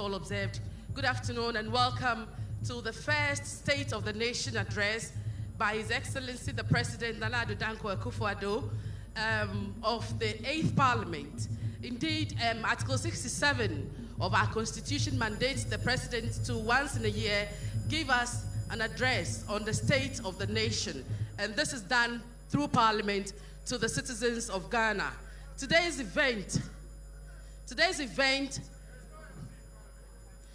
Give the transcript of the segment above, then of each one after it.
protocol observed. Good afternoon and welcome to the first State of the Nation address by His Excellency the President, Addo Dankwa Akufo-Addo, of the 8th Parliament. Indeed, Article 67 of our Constitution mandates the President to once in a year give us an address on the state of the nation. And this is done through Parliament to the citizens of Ghana. Today's event,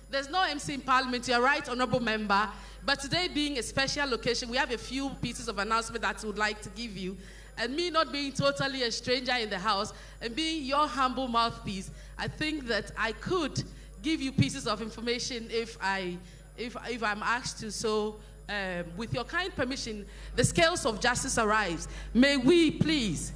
there's no MC in Parliament, you're right, Honorable Member, but today being a special occasion, we have a few pieces of announcement that we would like to give you. And me not being totally a stranger in the house and being your humble mouthpiece, I think that I could give you pieces of information if I'm asked to. So with your kind permission, the scales of justice arrives. May we please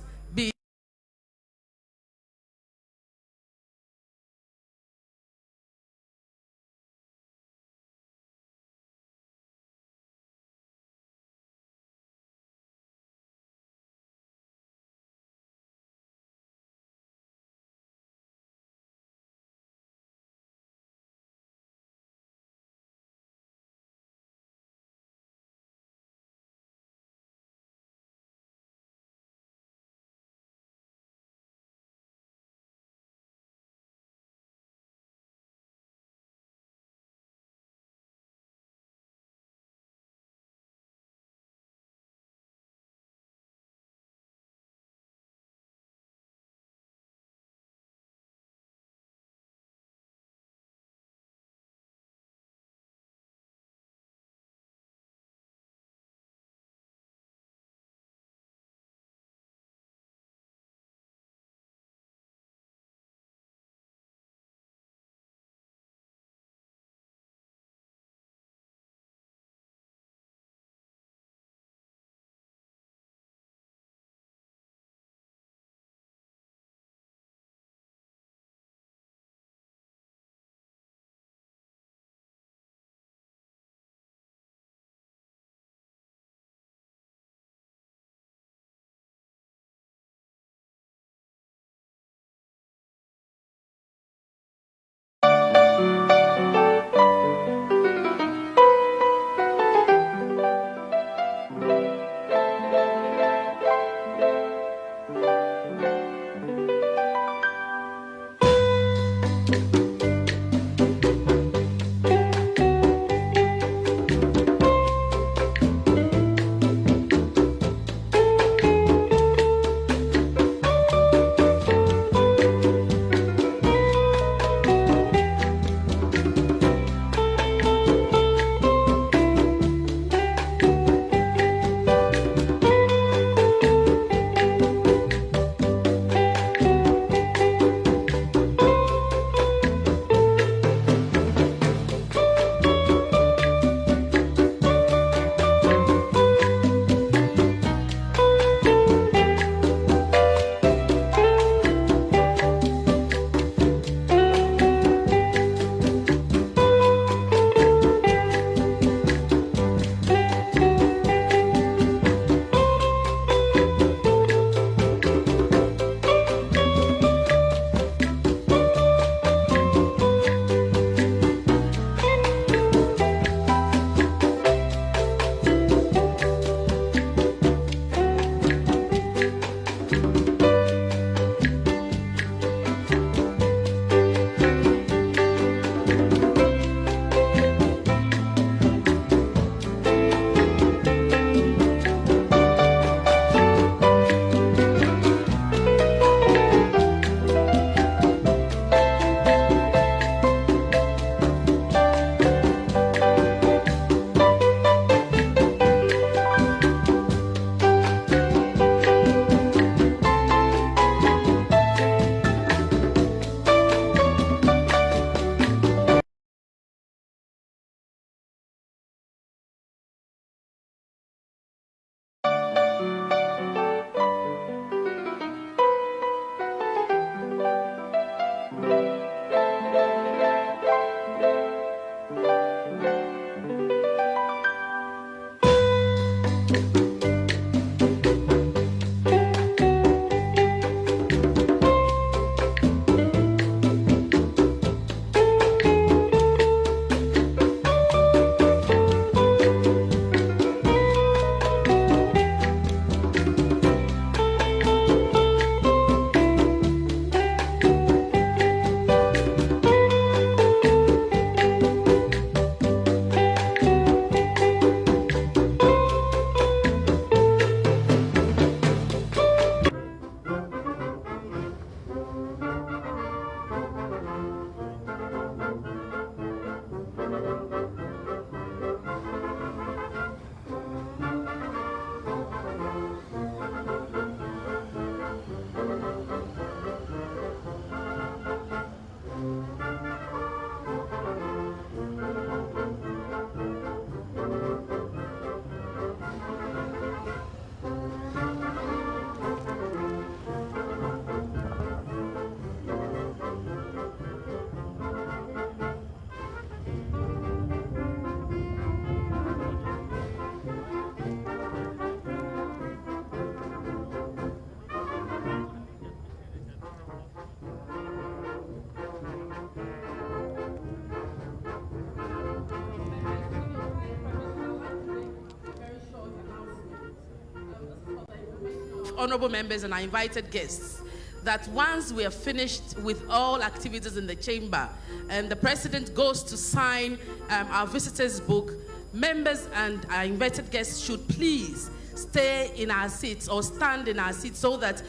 of honorable members and our invited guests that once we are finished with all activities in the chamber and the president goes to sign our visitors' book, members and our invited guests should please stay in our seats or stand in our seats so that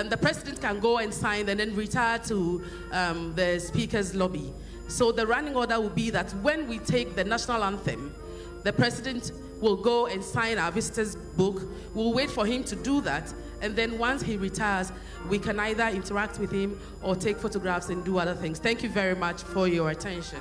the president can go and sign and then retire to the speaker's lobby. So the running order will be that when we take the national anthem, the president will go and sign our visitors' book. We'll wait for him to do that, and then once he retires, we can either interact with him or take photographs and do other things. Thank you very much for your attention.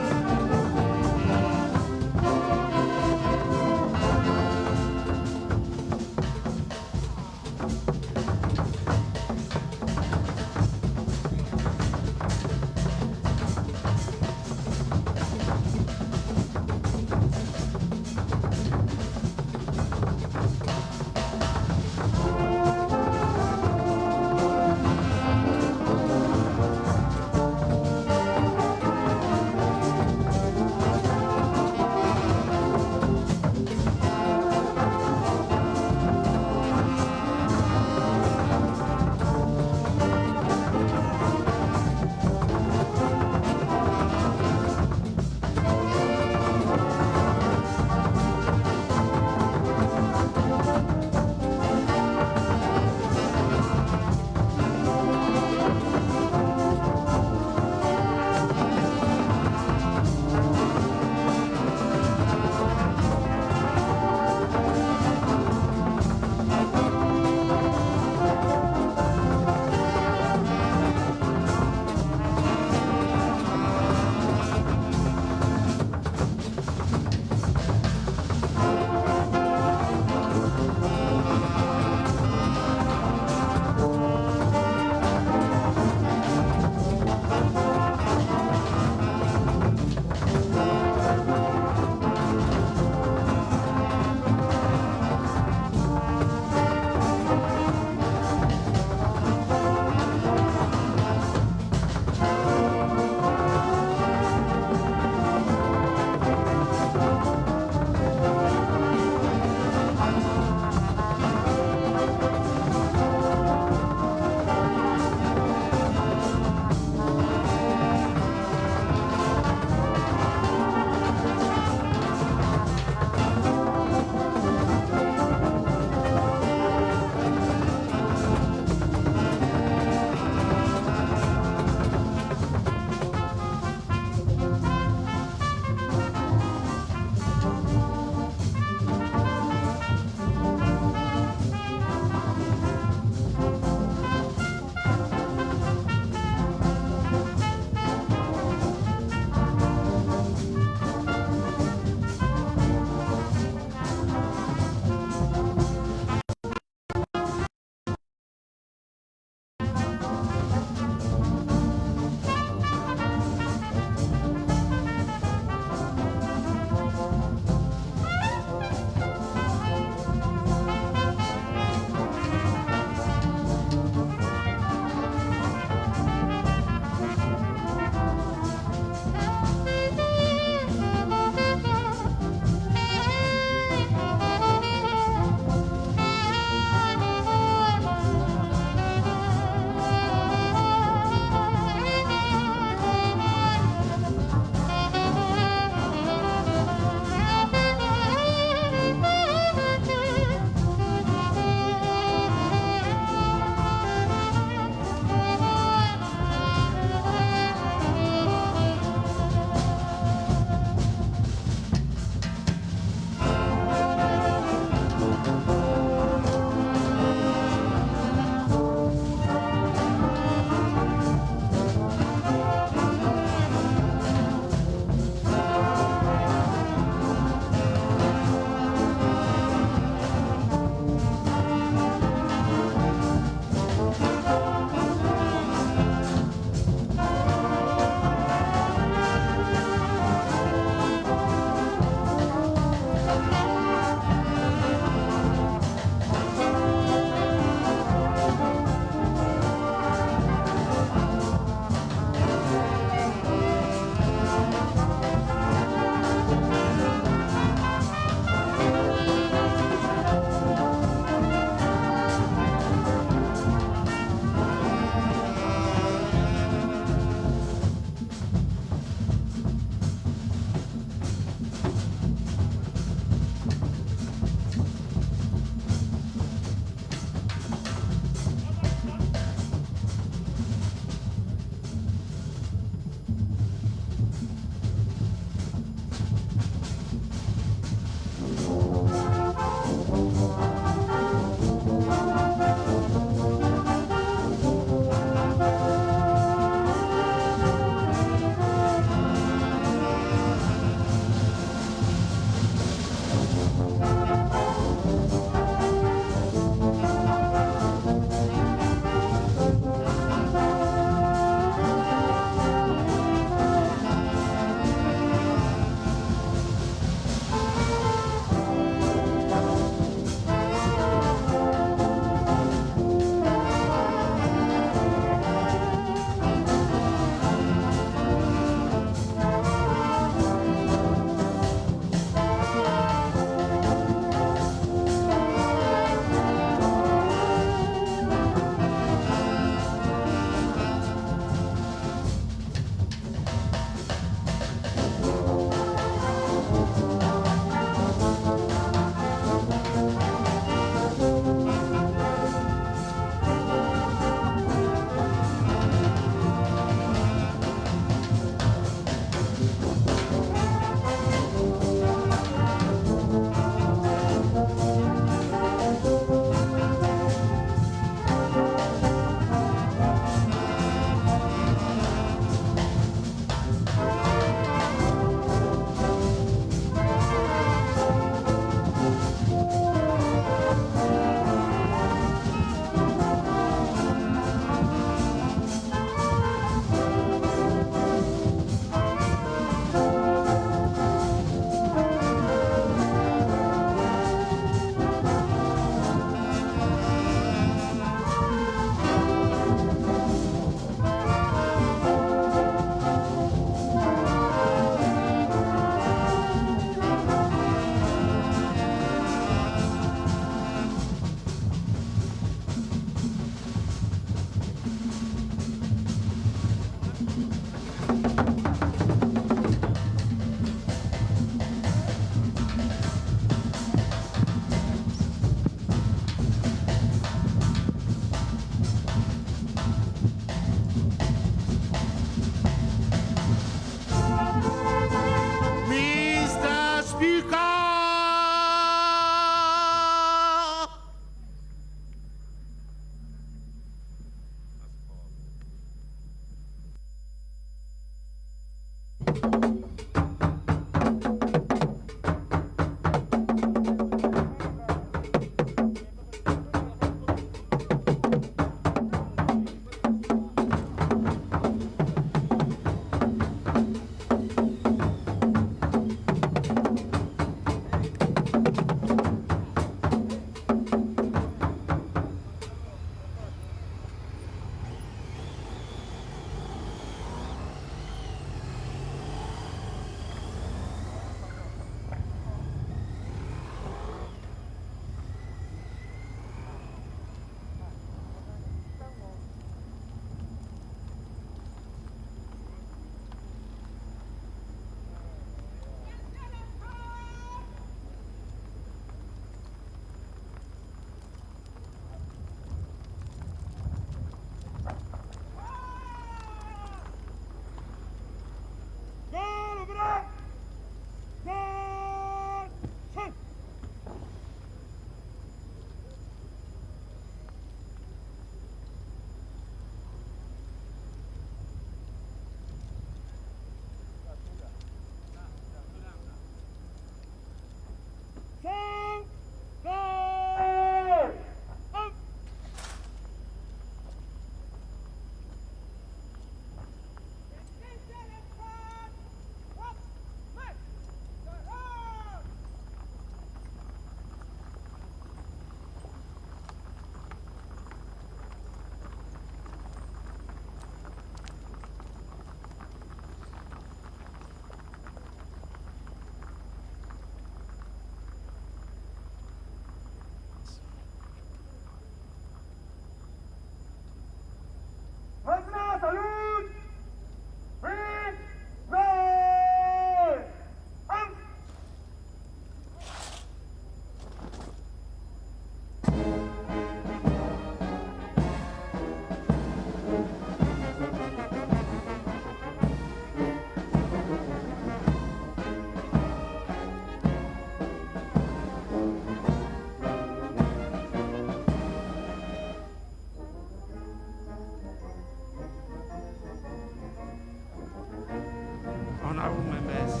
honorable members.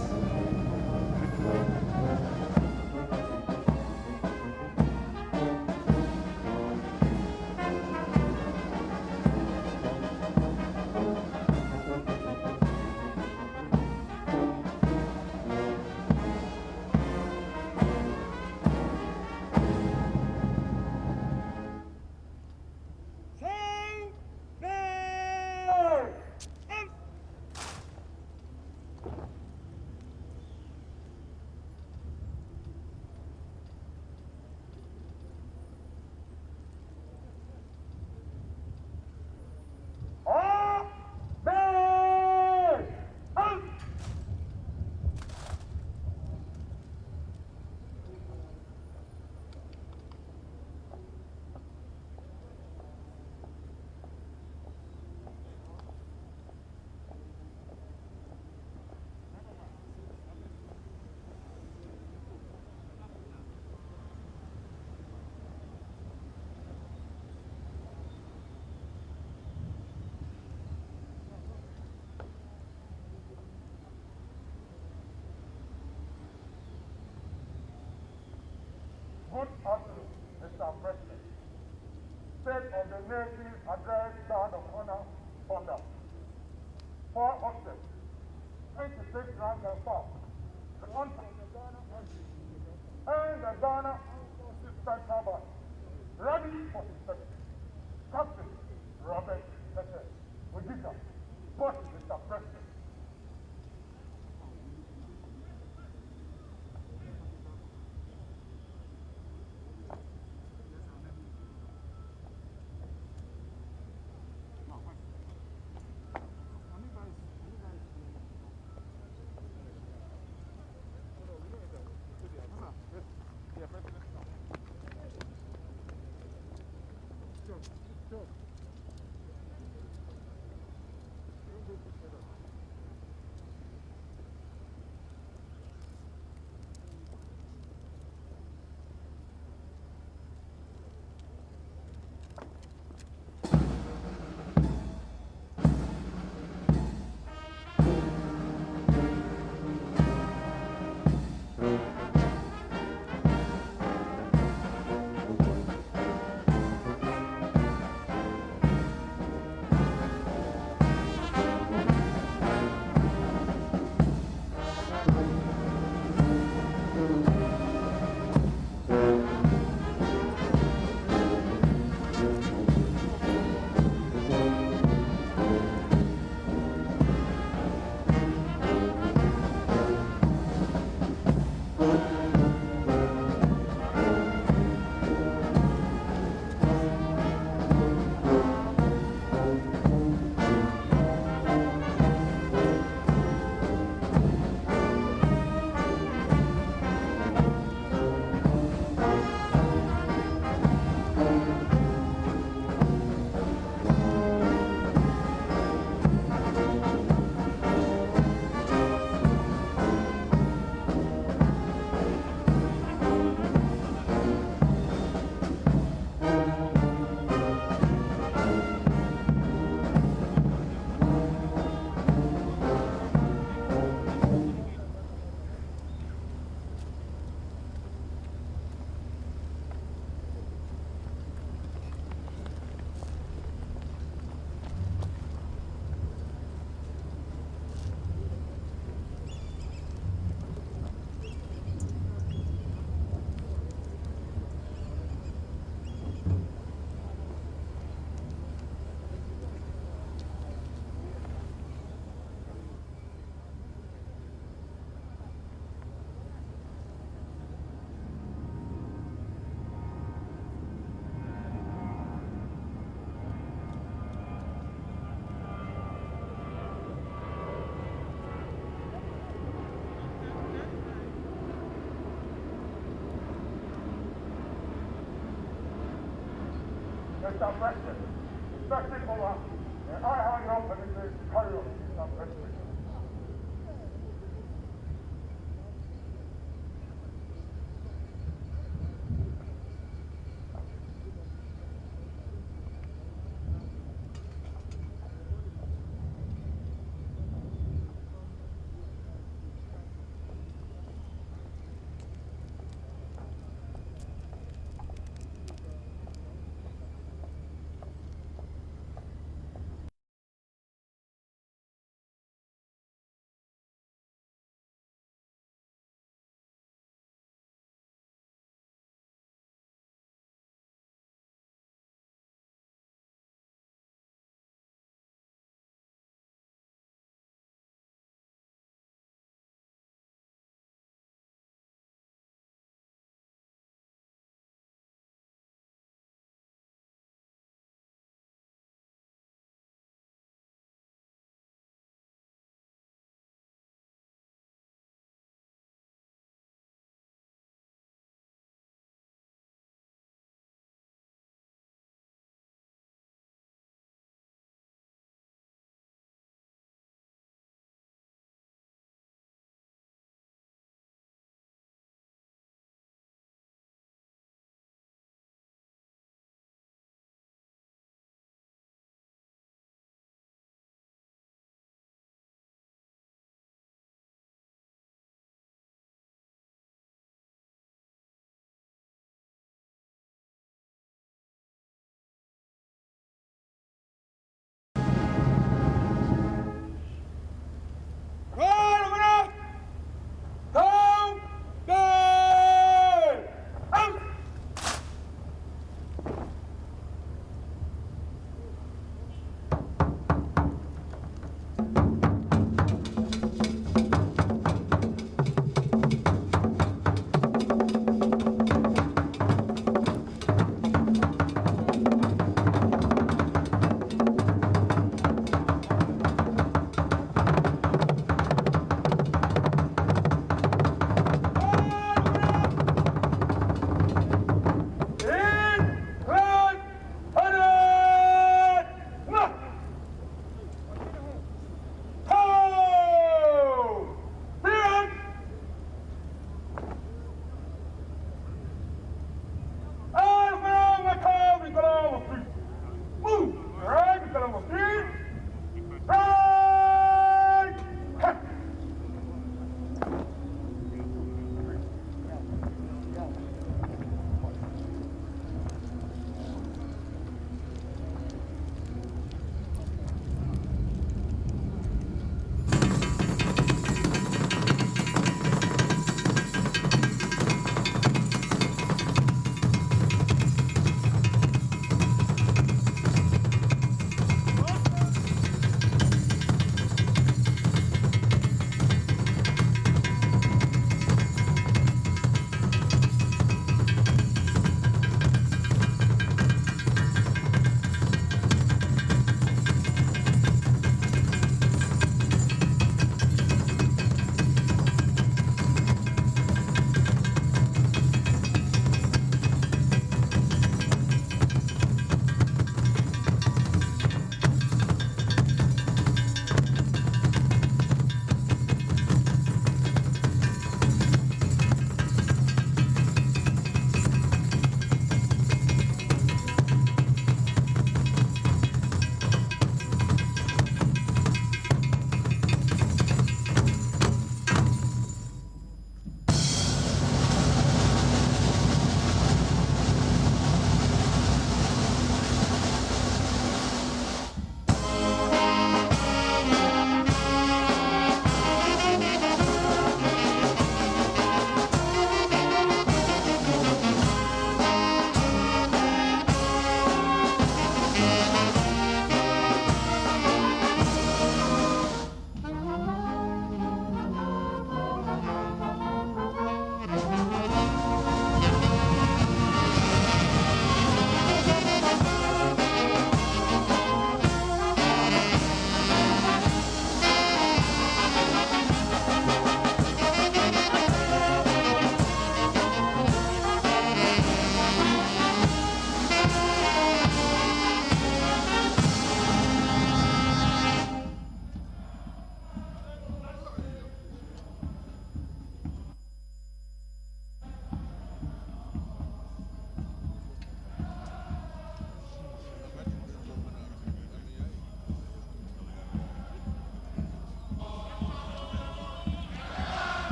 Good afternoon, Mr. President. State of the Nation Address Guard of Honor Thunder. 4 August, 26 rounds and 4. The country and the Ghana Central Bank ready for inspection. Captain Robert Peter, Ojita, what is Mr. President? Mr. President, respected over, and I have no permission to carry on, Mr. President.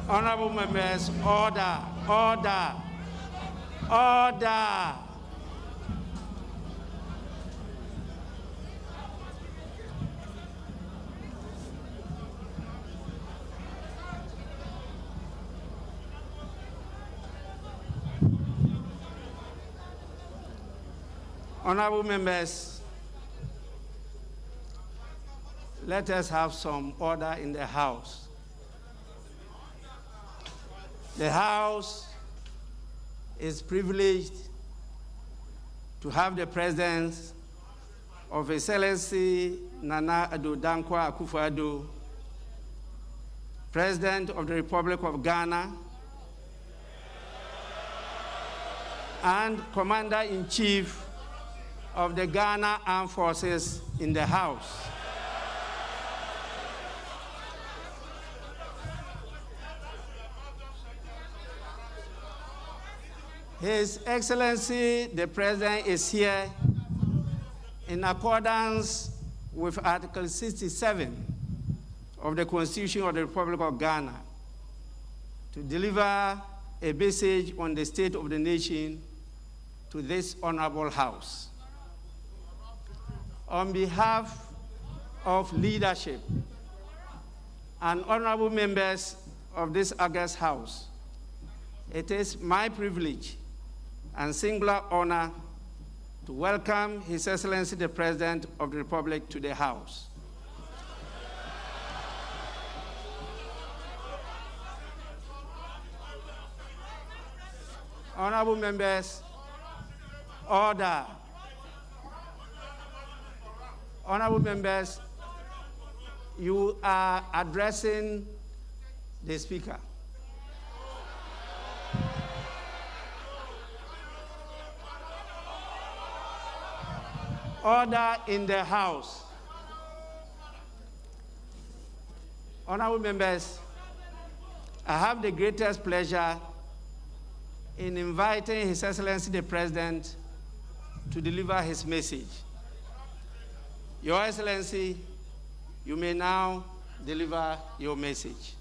Honorable members, order, order, order. Honorable members, let us have some order in the House. The House is privileged to have the presence of His Excellency Nana Addo Dankwa Akufo-Addo, President of the Republic of Ghana, and Commander-in-Chief of the Ghana Armed Forces in the House. His Excellency, the President, is here in accordance with Article 67 of the Constitution of the Republic of Ghana to deliver a message on the state of the nation to this honorable House. On behalf of leadership and honorable members of this august House, it is my privilege and singular honor to welcome His Excellency the President of the Republic to the House. Honorable members, order. Honorable members, you are addressing the Speaker. Order in the House. Honorable members, I have the greatest pleasure in inviting His Excellency the President to deliver his message. Your Excellency, you may now deliver your message.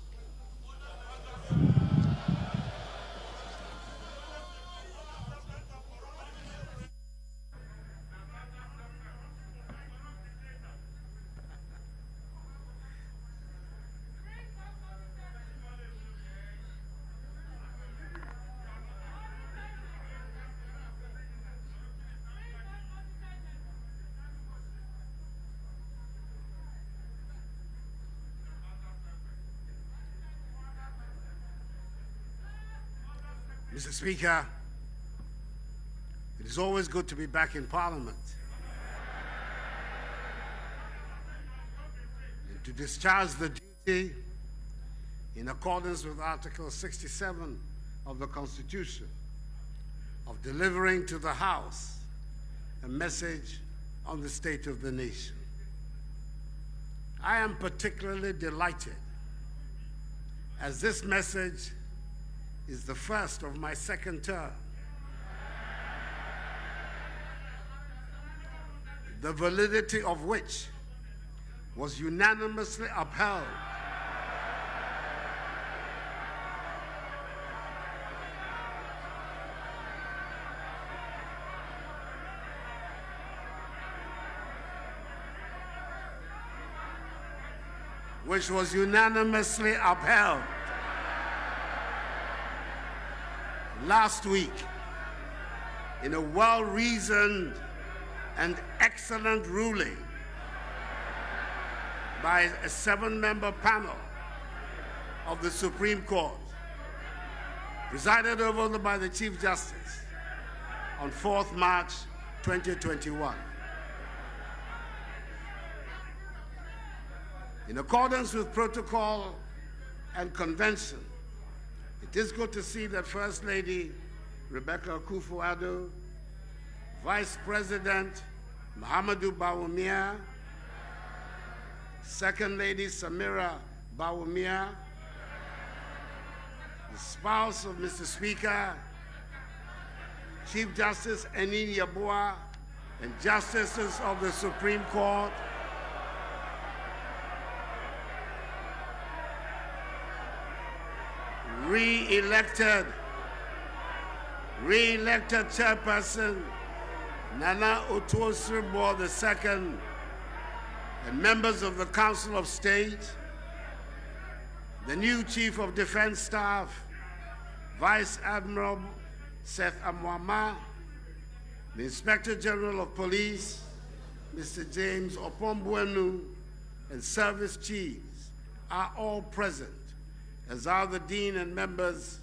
Mr. Speaker, it is always good to be back in Parliament and to discharge the duty in accordance with Article 67 of the Constitution of delivering to the House a message on the state of the nation. I am particularly delighted as this message is the first of my second term. The validity of which was unanimously upheld last week in a well-reasoned and excellent ruling by a 7-member panel of the Supreme Court, presided over by the Chief Justice on 4th March 2021. In accordance with protocol and convention, it is good to see that First Lady Rebecca Akufo-Addo, Vice President Muhammadu Bawumia, Second Lady Samira Bawumia, the spouse of Mr. Speaker, Chief Justice Enin Yabua, and Justices of the Supreme Court, re-elected chairperson Nana Otuo-Sirbour II, and members of the Council of State, the new Chief of Defense Staff, Vice Admiral Seth Amwama, the Inspector General of Police, Mr. James Opombuenu, and service chiefs are all present, as are the Dean and members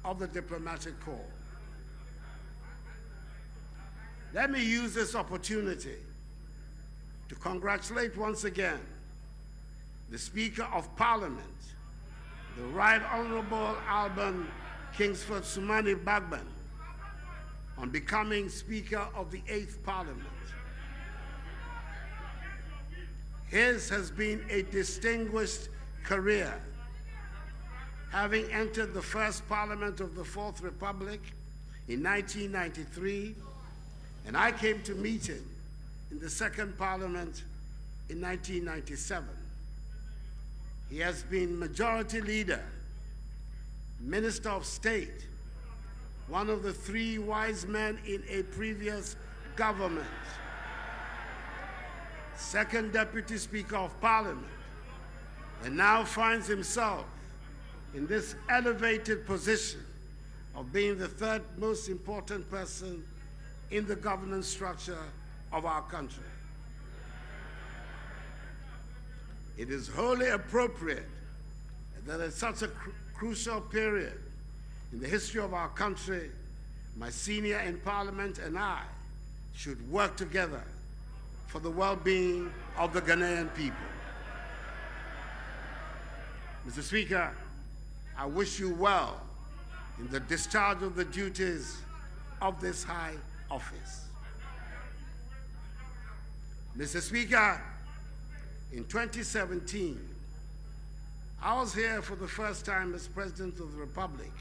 of the Diplomatic Corps. Let me use this opportunity to congratulate once again the Speaker of Parliament, the Right Honorable Alban Kingsford Sumani Bagban, on becoming Speaker of the 8th Parliament. His has been a distinguished career, having entered the first Parliament of the Fourth Republic in 1993, and I came to meet him in the Second Parliament in 1997. He has been Majority Leader, Minister of State, one of the 3 wise men in a previous government, Second Deputy Speaker of Parliament, and now finds himself in this elevated position of being the 3rd most important person in the governance structure of our country. It is wholly appropriate that at such a crucial period in the history of our country, my senior in Parliament and I should work together for the well-being of the Ghanaian people. Mr. Speaker, I wish you well in the discharge of the duties of this high office. Mr. Speaker, in 2017, I was here for the first time as President of the Republic,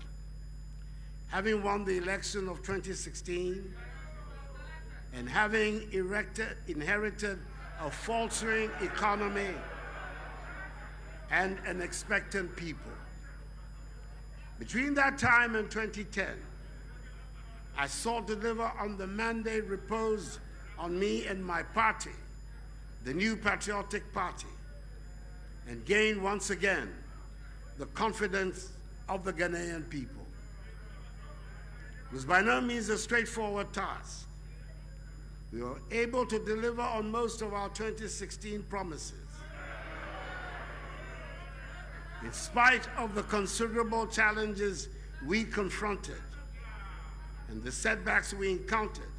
having won the election of 2016 and having inherited a faltering economy and an expectant people. Between that time and 2010, I sought to deliver on the mandate reposed on me and my party, the New Patriotic Party, and gain once again the confidence of the Ghanaian people. It was by no means a straightforward task. We were able to deliver on most of our 2016 promises. In spite of the considerable challenges we confronted and the setbacks we encountered,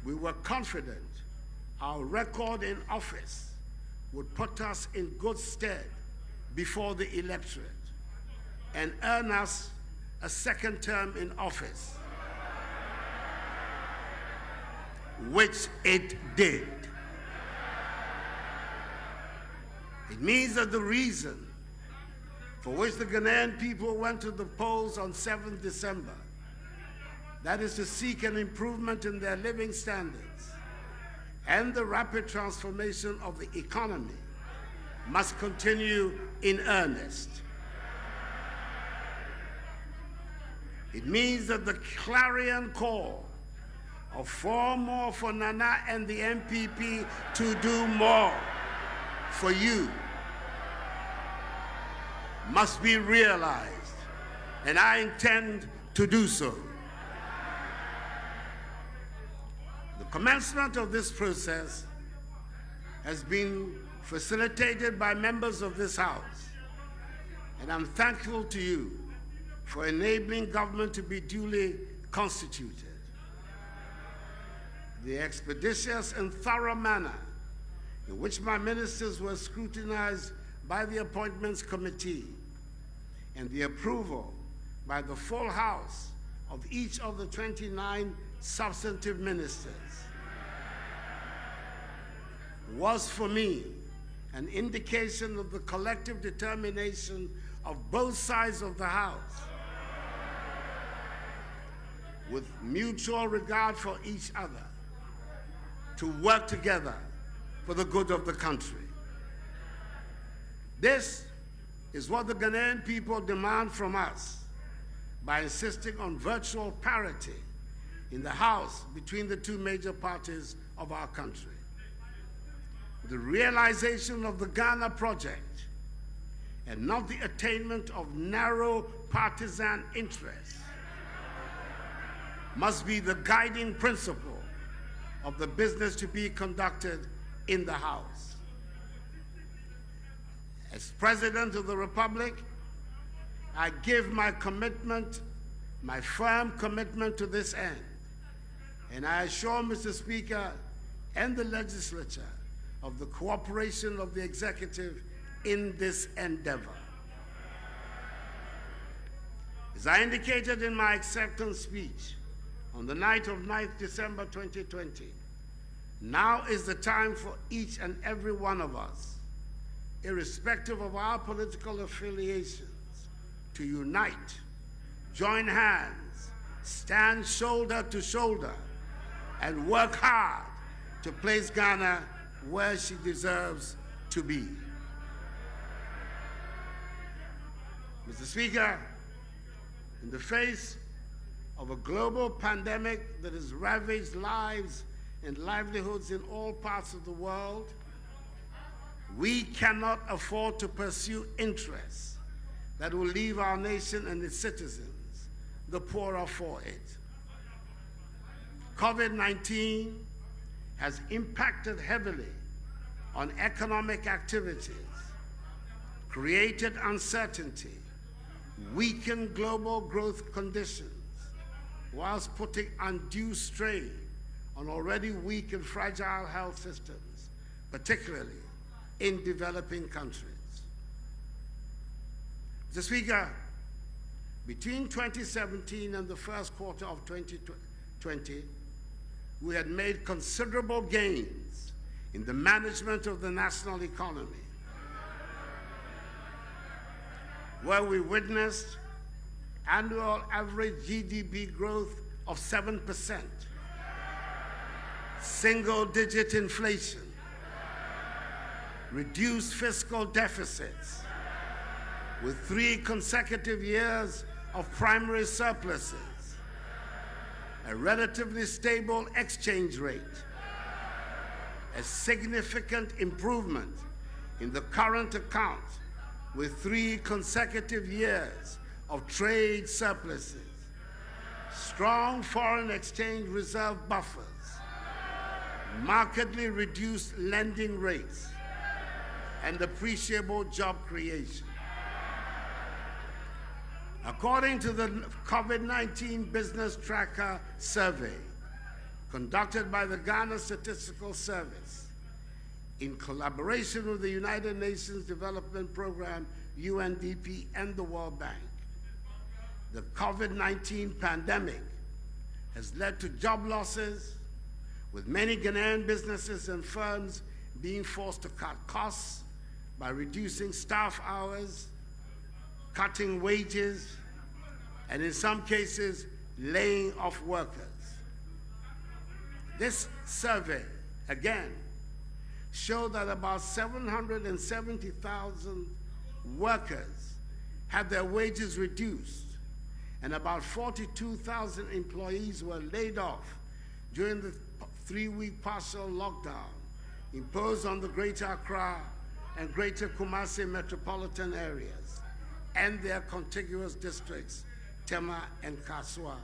we were confident our record in office would put us in good stead before the electorate and earn us a 2nd term in office, which it did. It means that the reason for which the Ghanaian people went to the polls on 7th December, that is to seek an improvement in their living standards and the rapid transformation of the economy, must continue in earnest. It means that the clarion call of 4 more for Nana and the MPP to do more for you must be realized, and I intend to do so. The commencement of this process has been facilitated by members of this House, and I'm thankful to you for enabling government to be duly constituted. The expeditious and thorough manner in which my ministers were scrutinized by the Appointments Committee and the approval by the full House of each of the 29 substantive ministers was for me an indication of the collective determination of both sides of the House, with mutual regard for each other, to work together for the good of the country. This is what the Ghanaian people demand from us by insisting on virtual parity in the House between the two major parties of our country. The realization of the Ghana project and not the attainment of narrow partisan interests must be the guiding principle of the business to be conducted in the House. As President of the Republic, I give my commitment, my firm commitment to this end, and I assure Mr. Speaker and the legislature of the cooperation of the executive in this endeavor. As I indicated in my acceptance speech on the night of 9th December 2020, now is the time for each and every one of us, irrespective of our political affiliations, to unite, join hands, stand shoulder to shoulder, and work hard to place Ghana where she deserves to be. Mr. Speaker, in the face of a global pandemic that has ravaged lives and livelihoods in all parts of the world, we cannot afford to pursue interests that will leave our nation and its citizens the poorer for it. COVID-19 has impacted heavily on economic activities, created uncertainty, weakened global growth conditions, whilst putting undue strain on already weak and fragile health systems, particularly in developing countries. Mr. Speaker, between 2017 and the first quarter of 2020, we had made considerable gains in the management of the national economy, where we witnessed annual average GDP growth of 7%, single-digit inflation, reduced fiscal deficits, with 3 consecutive years of primary surpluses, a relatively stable exchange rate, a significant improvement in the current account with 3 consecutive years of trade surpluses, strong foreign exchange reserve buffers, markedly reduced lending rates, and appreciable job creation. According to the COVID-19 Business Tracker Survey conducted by the Ghana Statistical Service in collaboration with the United Nations Development Program, UNDP, and the World Bank, the COVID-19 pandemic has led to job losses, with many Ghanaian businesses and firms being forced to cut costs by reducing staff hours, cutting wages, and in some cases, laying off workers. This survey, again, showed that about 770,000 workers had their wages reduced, and about 42,000 employees were laid off during the 3-week partial lockdown imposed on the Greater Accra and Greater Kumasi metropolitan areas and their contiguous districts, Tema and Kasua.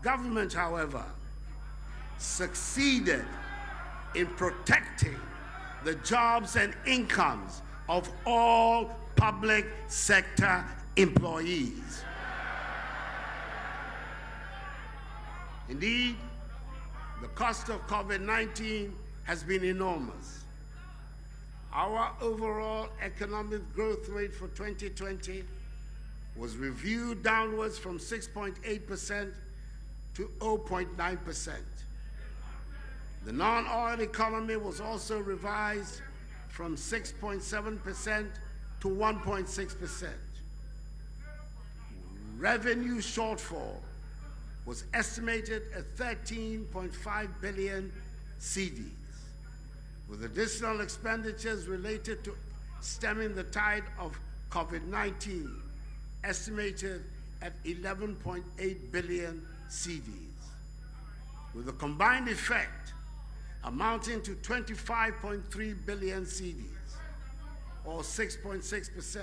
Government, however, succeeded in protecting the jobs and incomes of all public sector employees. Indeed, the cost of COVID-19 has been enormous. Our overall economic growth rate for 2020 was reviewed downwards from 6.8% to 0.9%. The non-oil economy was also revised from 6.7% to 1.6%. Revenue shortfall was estimated at 13.5 billion cedis, with additional expenditures related to stemming the tide of COVID-19, estimated at 11.8 billion cedis, with a combined effect amounting to 25.3 billion cedis, or 6.6%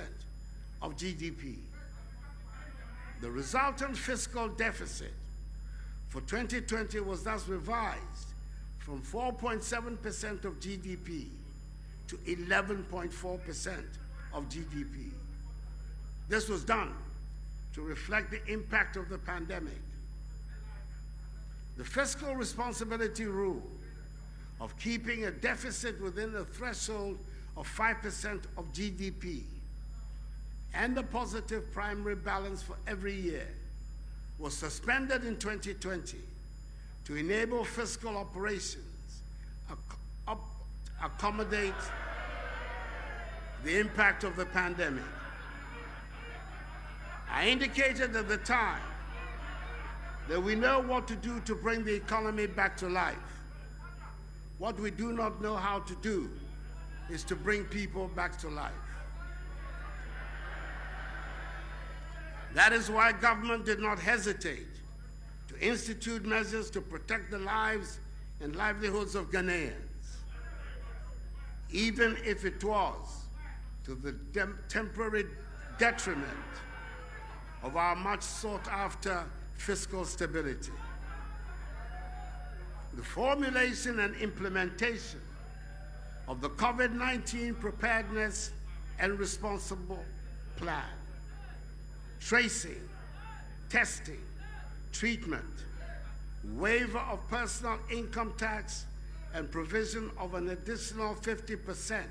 of GDP. The resultant fiscal deficit for 2020 was thus revised from 4.7% of GDP to 11.4% of GDP. This was done to reflect the impact of the pandemic. The fiscal responsibility rule of keeping a deficit within a threshold of 5% of GDP and a positive primary balance for every year was suspended in 2020 to enable fiscal operations accommodate the impact of the pandemic. I indicated at the time that we know what to do to bring the economy back to life. What we do not know how to do is to bring people back to life. That is why government did not hesitate to institute measures to protect the lives and livelihoods of Ghanaians, even if it was to the temporary detriment of our much sought-after fiscal stability. The formulation and implementation of the COVID-19 preparedness and responsible plan, tracing, testing, treatment, waiver of personal income tax, and provision of an additional 50%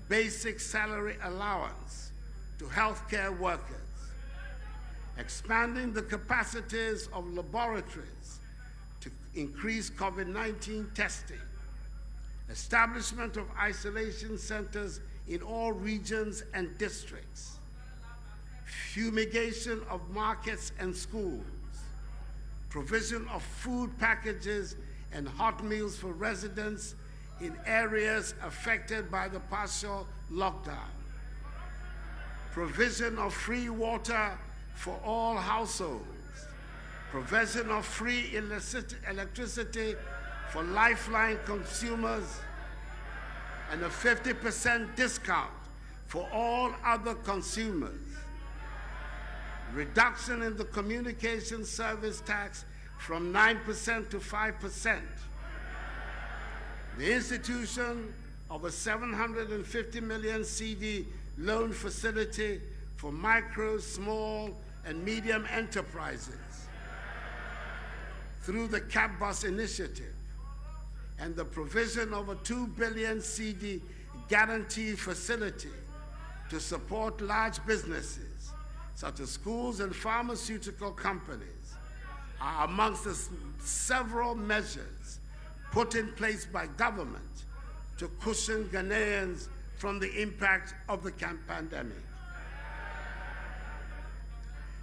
basic salary allowance to healthcare workers, expanding the capacities of laboratories to increase COVID-19 testing, establishment of isolation centers in all regions and districts, fumigation of markets and schools, provision of food packages and hot meals for residents in areas affected by the partial lockdown, provision of free water for all households, provision of free electricity for lifeline consumers, and a 50% discount for all other consumers, reduction in the communication service tax from 9% to 5%, the institution of a 750 million CD loan facility for micro, small, and medium enterprises through the CAP Bus initiative, and the provision of a 2 billion CD guarantee facility to support large businesses such as schools and pharmaceutical companies are amongst the several measures put in place by government to cushion Ghanaians from the impact of the pandemic.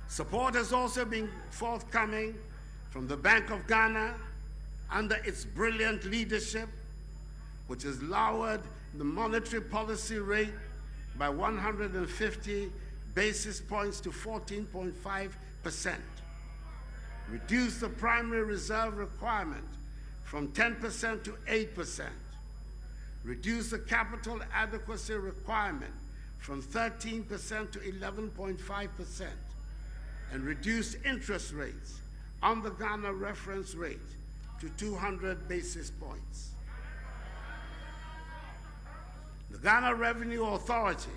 Support has also been forthcoming from the Bank of Ghana under its brilliant leadership, which has lowered the monetary policy rate by 150 basis points to 14.5%, reduced the primary reserve requirement from 10% to 8%, reduced the capital adequacy requirement from 13% to 11.5%, and reduced interest rates on the Ghana reference rate to 200 basis points. The Ghana Revenue Authority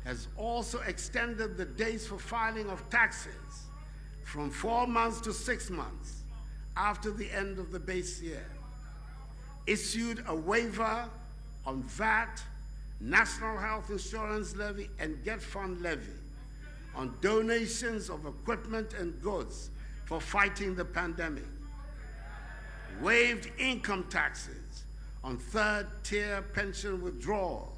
has also extended the dates for filing of taxes from 4 months to 6 months after the end of the base year, issued a waiver on VAT, National Health Insurance Levy, and Get Fund Levy on donations of equipment and goods for fighting the pandemic, waived income taxes on third-tier pension withdrawals,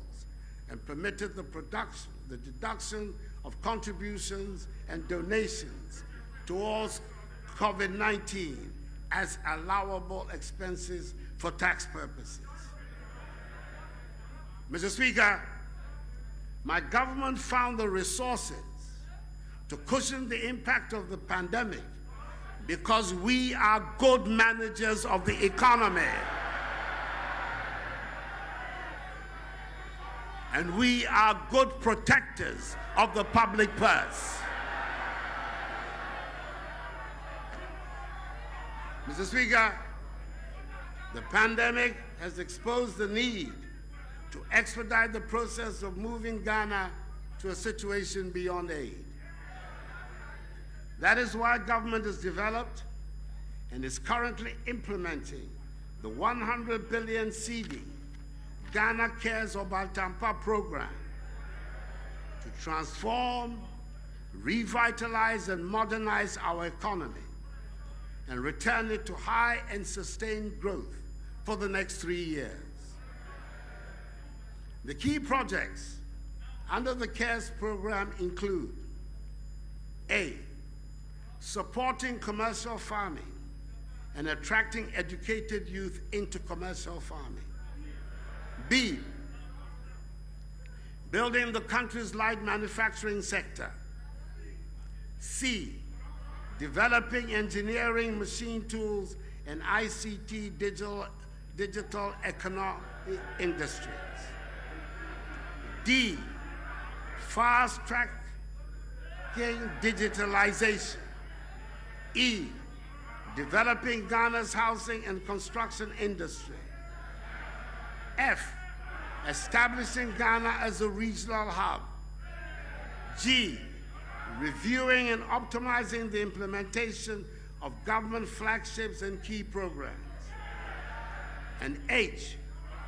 and permitted the deduction of contributions and donations towards COVID-19 as allowable expenses for tax purposes. Mr. Speaker, my government found the resources to cushion the impact of the pandemic because we are good managers of the economy. And we are good protectors of the public purse. Mr. Speaker, the pandemic has exposed the need to expedite the process of moving Ghana to a situation beyond aid. That is why government has developed and is currently implementing the 100 billion cedi Ghana Cares or Baltampa program to transform, revitalize, and modernize our economy and return it to high and sustained growth for the next 3 years. The key projects under the CARES program include: A, supporting commercial farming and attracting educated youth into commercial farming. B, building the country's light manufacturing sector. C, developing engineering, machine tools, and ICT digital economic industries. D, fast-tracking digitalization. E, developing Ghana's housing and construction industry. F, establishing Ghana as a regional hub. G, reviewing and optimizing the implementation of government flagships and key programs. And H,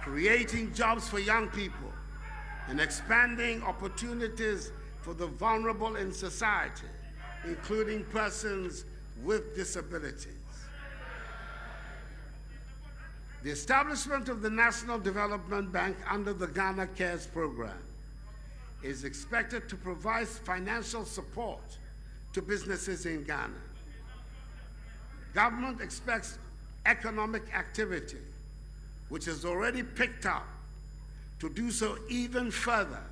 creating jobs for young people and expanding opportunities for the vulnerable in society, including persons with disabilities. The establishment of the National Development Bank under the Ghana Cares program is expected to provide financial support to businesses in Ghana. Government expects economic activity, which has already picked up, to do so even further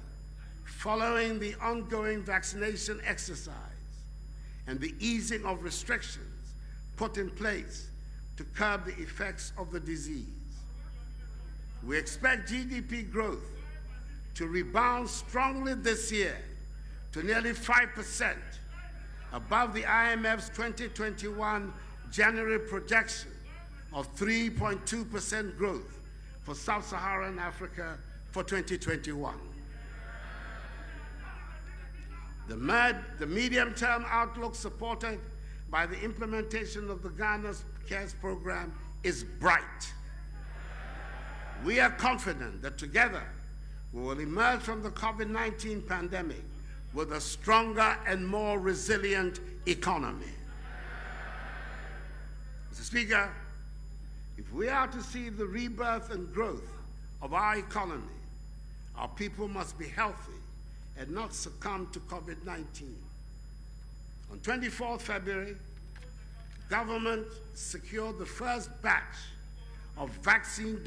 following the ongoing vaccination exercise and the easing of restrictions put in place to curb the effects of the disease. We expect GDP growth to rebound strongly this year to nearly 5%, above the IMF's 2021 January projection of 3.2% growth for Sub-Saharan Africa for 2021. The medium-term outlook supported by the implementation of the Ghana's CARES program is bright. We are confident that together we will emerge from the COVID-19 pandemic with a stronger and more resilient economy. Mr. Speaker, if we are to see the rebirth and growth of our economy, our people must be healthy and not succumb to COVID-19. On 24th February, government secured the first batch of vaccine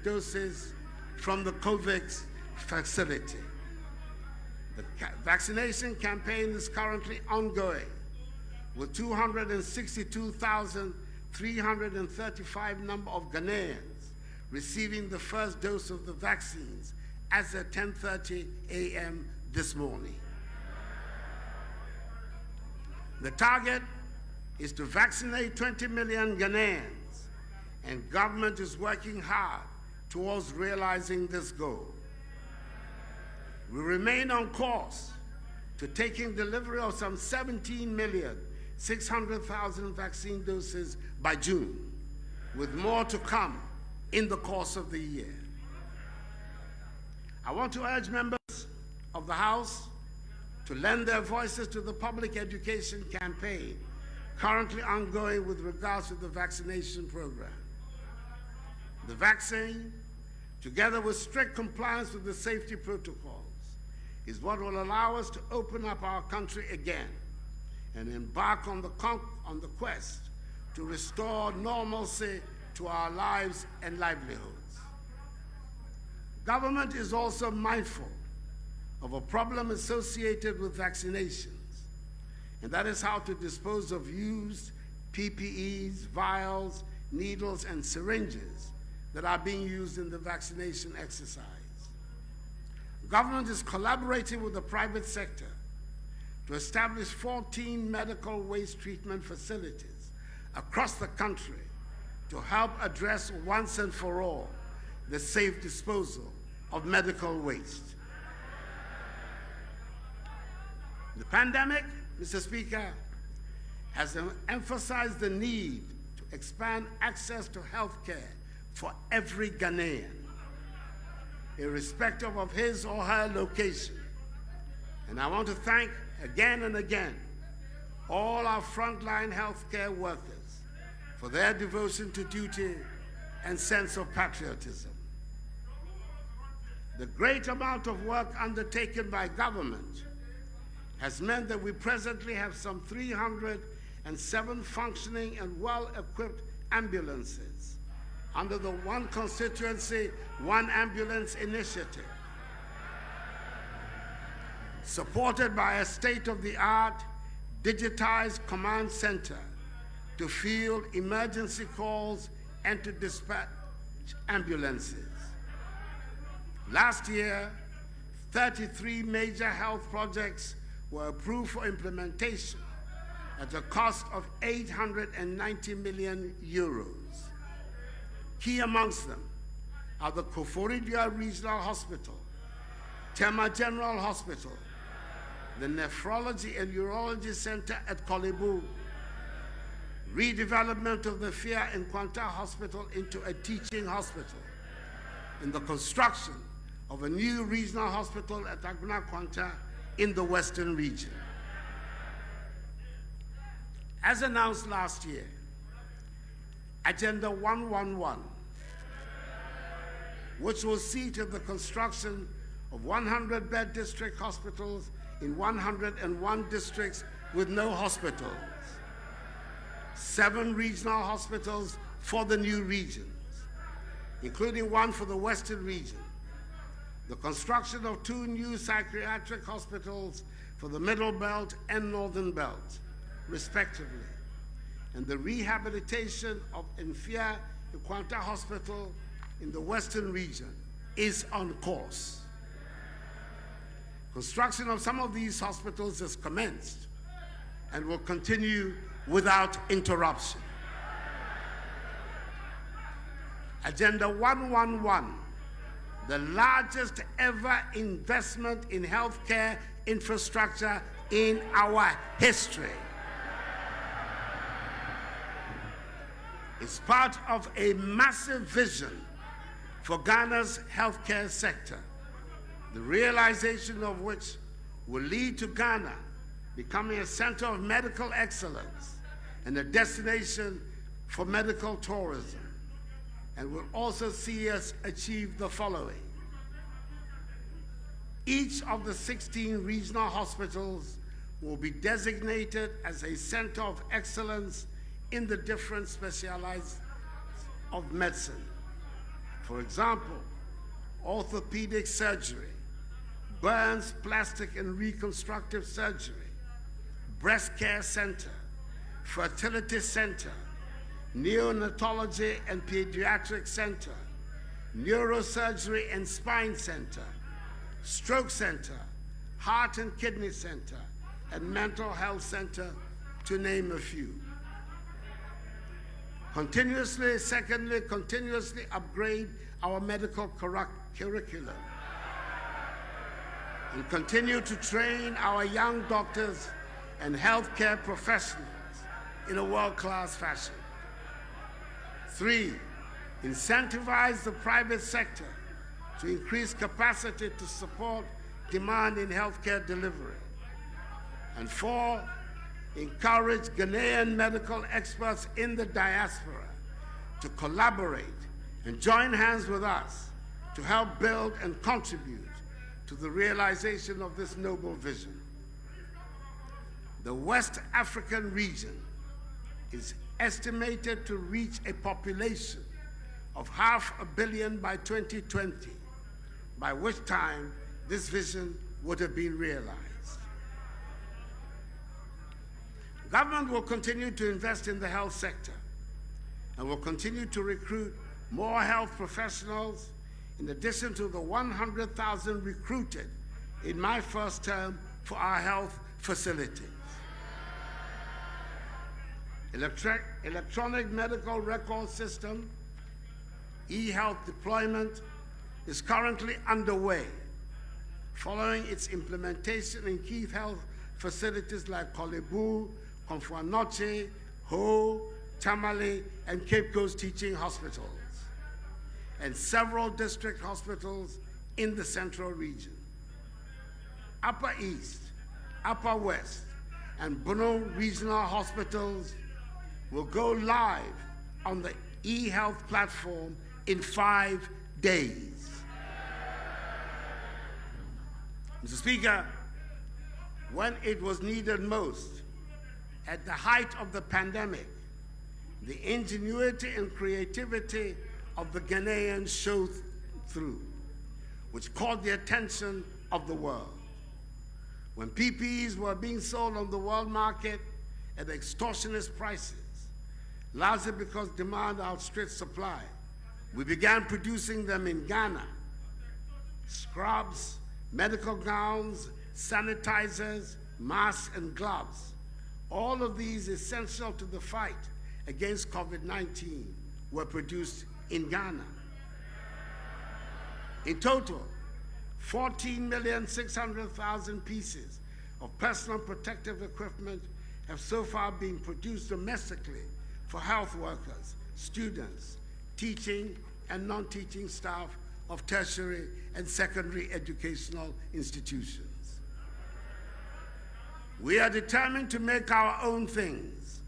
doses from the COVAX facility. The vaccination campaign is currently ongoing, with 262,335 number of Ghanaians receiving the first dose of the vaccines as at 10:30 a.m. this morning. The target is to vaccinate 20 million Ghanaians, and government is working hard towards realizing this goal. We remain on course to taking delivery of some 17,600,000 vaccine doses by June, with more to come in the course of the year. I want to urge members of the House to lend their voices to the public education campaign currently ongoing with regards to the vaccination program. The vaccine, together with strict compliance with the safety protocols, is what will allow us to open up our country again and embark on the quest to restore normalcy to our lives and livelihoods. Government is also mindful of a problem associated with vaccinations, and that is how to dispose of used PPEs, vials, needles, and syringes that are being used in the vaccination exercise. Government is collaborating with the private sector to establish 14 medical waste treatment facilities across the country to help address once and for all the safe disposal of medical waste. The pandemic, Mr. Speaker, has emphasized the need to expand access to health care for every Ghanaian, irrespective of his or her location. And I want to thank again and again all our frontline healthcare workers for their devotion to duty and sense of patriotism. The great amount of work undertaken by government has meant that we presently have some 307 functioning and well-equipped ambulances under the One Constituency, One Ambulance initiative, supported by a state-of-the-art digitized command center to field emergency calls and to dispatch ambulances. Last year, 33 major health projects were approved for implementation at a cost of 890 million euros. Key amongst them are the Koforidua Regional Hospital, Tema General Hospital, the Nephrology and Urology Center at Kolebu, redevelopment of the Fia and Kwanta Hospital into a teaching hospital, and the construction of a new regional hospital at Aguna Kwanta in the Western region. As announced last year, Agenda 111, which will see to the construction of 100-bed district hospitals in 101 districts with no hospitals, 7 regional hospitals for the new regions, including one for the Western region, the construction of 2 new psychiatric hospitals for the Middle Belt and Northern Belt, respectively, and the rehabilitation of Mfia Ikwanta Hospital in the Western region is on course. Construction of some of these hospitals has commenced and will continue without interruption. Agenda 111, the largest ever investment in healthcare infrastructure in our history, is part of a massive vision for Ghana's healthcare sector, the realization of which will lead to Ghana becoming a center of medical excellence and a destination for medical tourism, and will also see us achieve the following. Each of the 16 regional hospitals will be designated as a center of excellence in the different specialties of medicine. For example, orthopedic surgery, burns, plastic and reconstructive surgery, breast care center, fertility center, neonatology and pediatric center, neurosurgery and spine center, stroke center, heart and kidney center, and mental health center, to name a few. Secondly, continuously upgrade our medical curriculum and continue to train our young doctors and healthcare professionals in a world-class fashion. 3, incentivize the private sector to increase capacity to support demand in healthcare delivery. And 4, encourage Ghanaian medical experts in the diaspora to collaborate and join hands with us to help build and contribute to the realization of this noble vision. The West African region is estimated to reach a population of 500 million by 2020, by which time this vision would have been realized. Government will continue to invest in the health sector and will continue to recruit more health professionals in addition to the 100,000 recruited in my first term for our health facilities. Electronic medical record system, e-health deployment is currently underway following its implementation in key health facilities like Kolebu, Komfo-Anokye, Ho, Tamale, and Cape Coast teaching hospitals, and several district hospitals in the central region. Upper East, Upper West, and Bono regional hospitals will go live on the e-health platform in 5 days. Mr. Speaker, when it was needed most, at the height of the pandemic, the ingenuity and creativity of the Ghanaians showed through, which caught the attention of the world. When PPEs were being sold on the world market at extortionist prices, largely because demand outstripped supply, we began producing them in Ghana. Scrubs, medical gowns, sanitizers, masks, and gloves, all of these essential to the fight against COVID-19 were produced in Ghana. In total, 14,600,000 pieces of personal protective equipment have so far been produced domestically for health workers, students, teaching and non-teaching staff of tertiary and secondary educational institutions. We are determined to make our own things,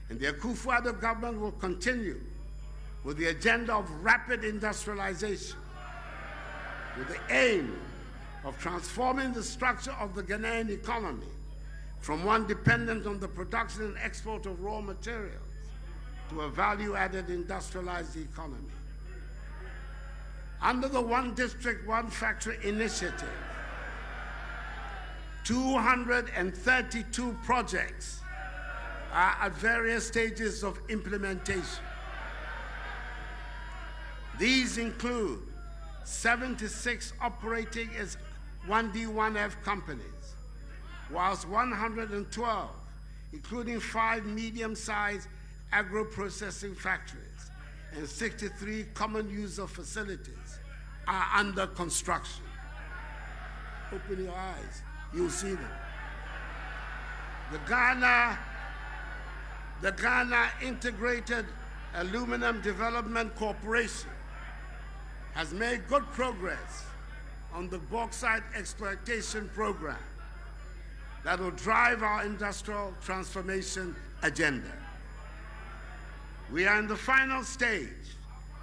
and the Akufo-Addo government will continue with the agenda of rapid industrialization, with the aim of transforming the structure of the Ghanaian economy from one dependent on the production and export of raw materials to a value-added industrialized economy. Under the One District, One Factory initiative, 232 projects are at various stages of implementation. These include 76 operating as 1D1F companies, whilst 112, including 5 medium-sized agro-processing factories and 63 common user facilities, are under construction. Open your eyes, you'll see them. The Ghana Integrated Aluminum Development Corporation has made good progress on the bauxite exploitation program that will drive our industrial transformation agenda. We are in the final stage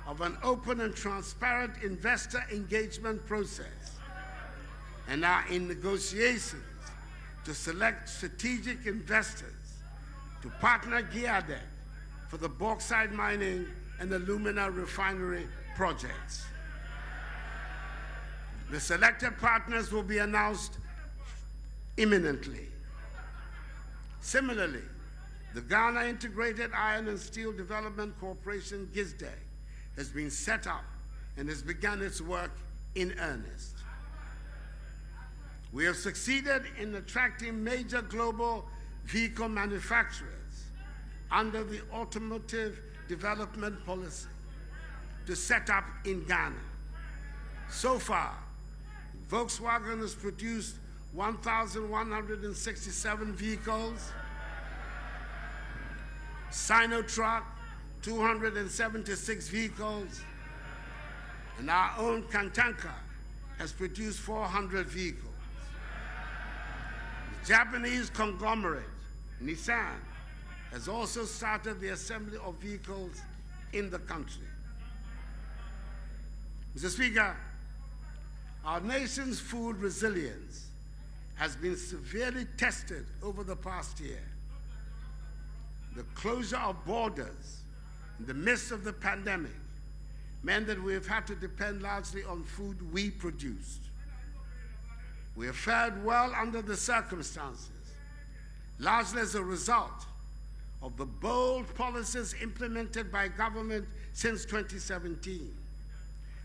of an open and transparent investor engagement process and are in negotiations to select strategic investors to partner GIADEC for the bauxite mining and alumina refinery projects. The selected partners will be announced imminently. Similarly, the Ghana Integrated Iron and Steel Development Corporation, GISDEC, has been set up and has begun its work in earnest. We have succeeded in attracting major global vehicle manufacturers under the Automotive Development Policy to set up in Ghana. So far, Volkswagen has produced 1,167 vehicles, Sinotruck, 276 vehicles, and our own Kantanka has produced 400 vehicles. The Japanese conglomerate, Nissan, has also started the assembly of vehicles in the country. Mr. Speaker, our nation's food resilience has been severely tested over the past year. The closure of borders in the midst of the pandemic meant that we have had to depend largely on food we produced. We have fared well under the circumstances, largely as a result of the bold policies implemented by government since 2017,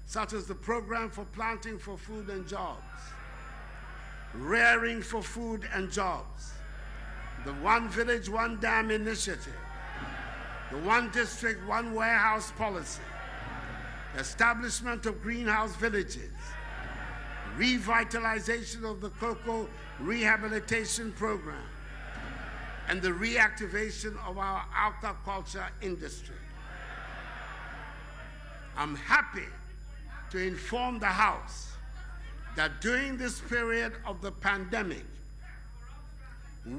such as the Program for Planting for Food and Jobs, Rearing for Food and Jobs, the One Village, One Dam initiative, the One District, One Warehouse policy, establishment of greenhouse villages, revitalization of the cocoa rehabilitation program, and the reactivation of our aquaculture industry. I'm happy to inform the House that during this period of the pandemic,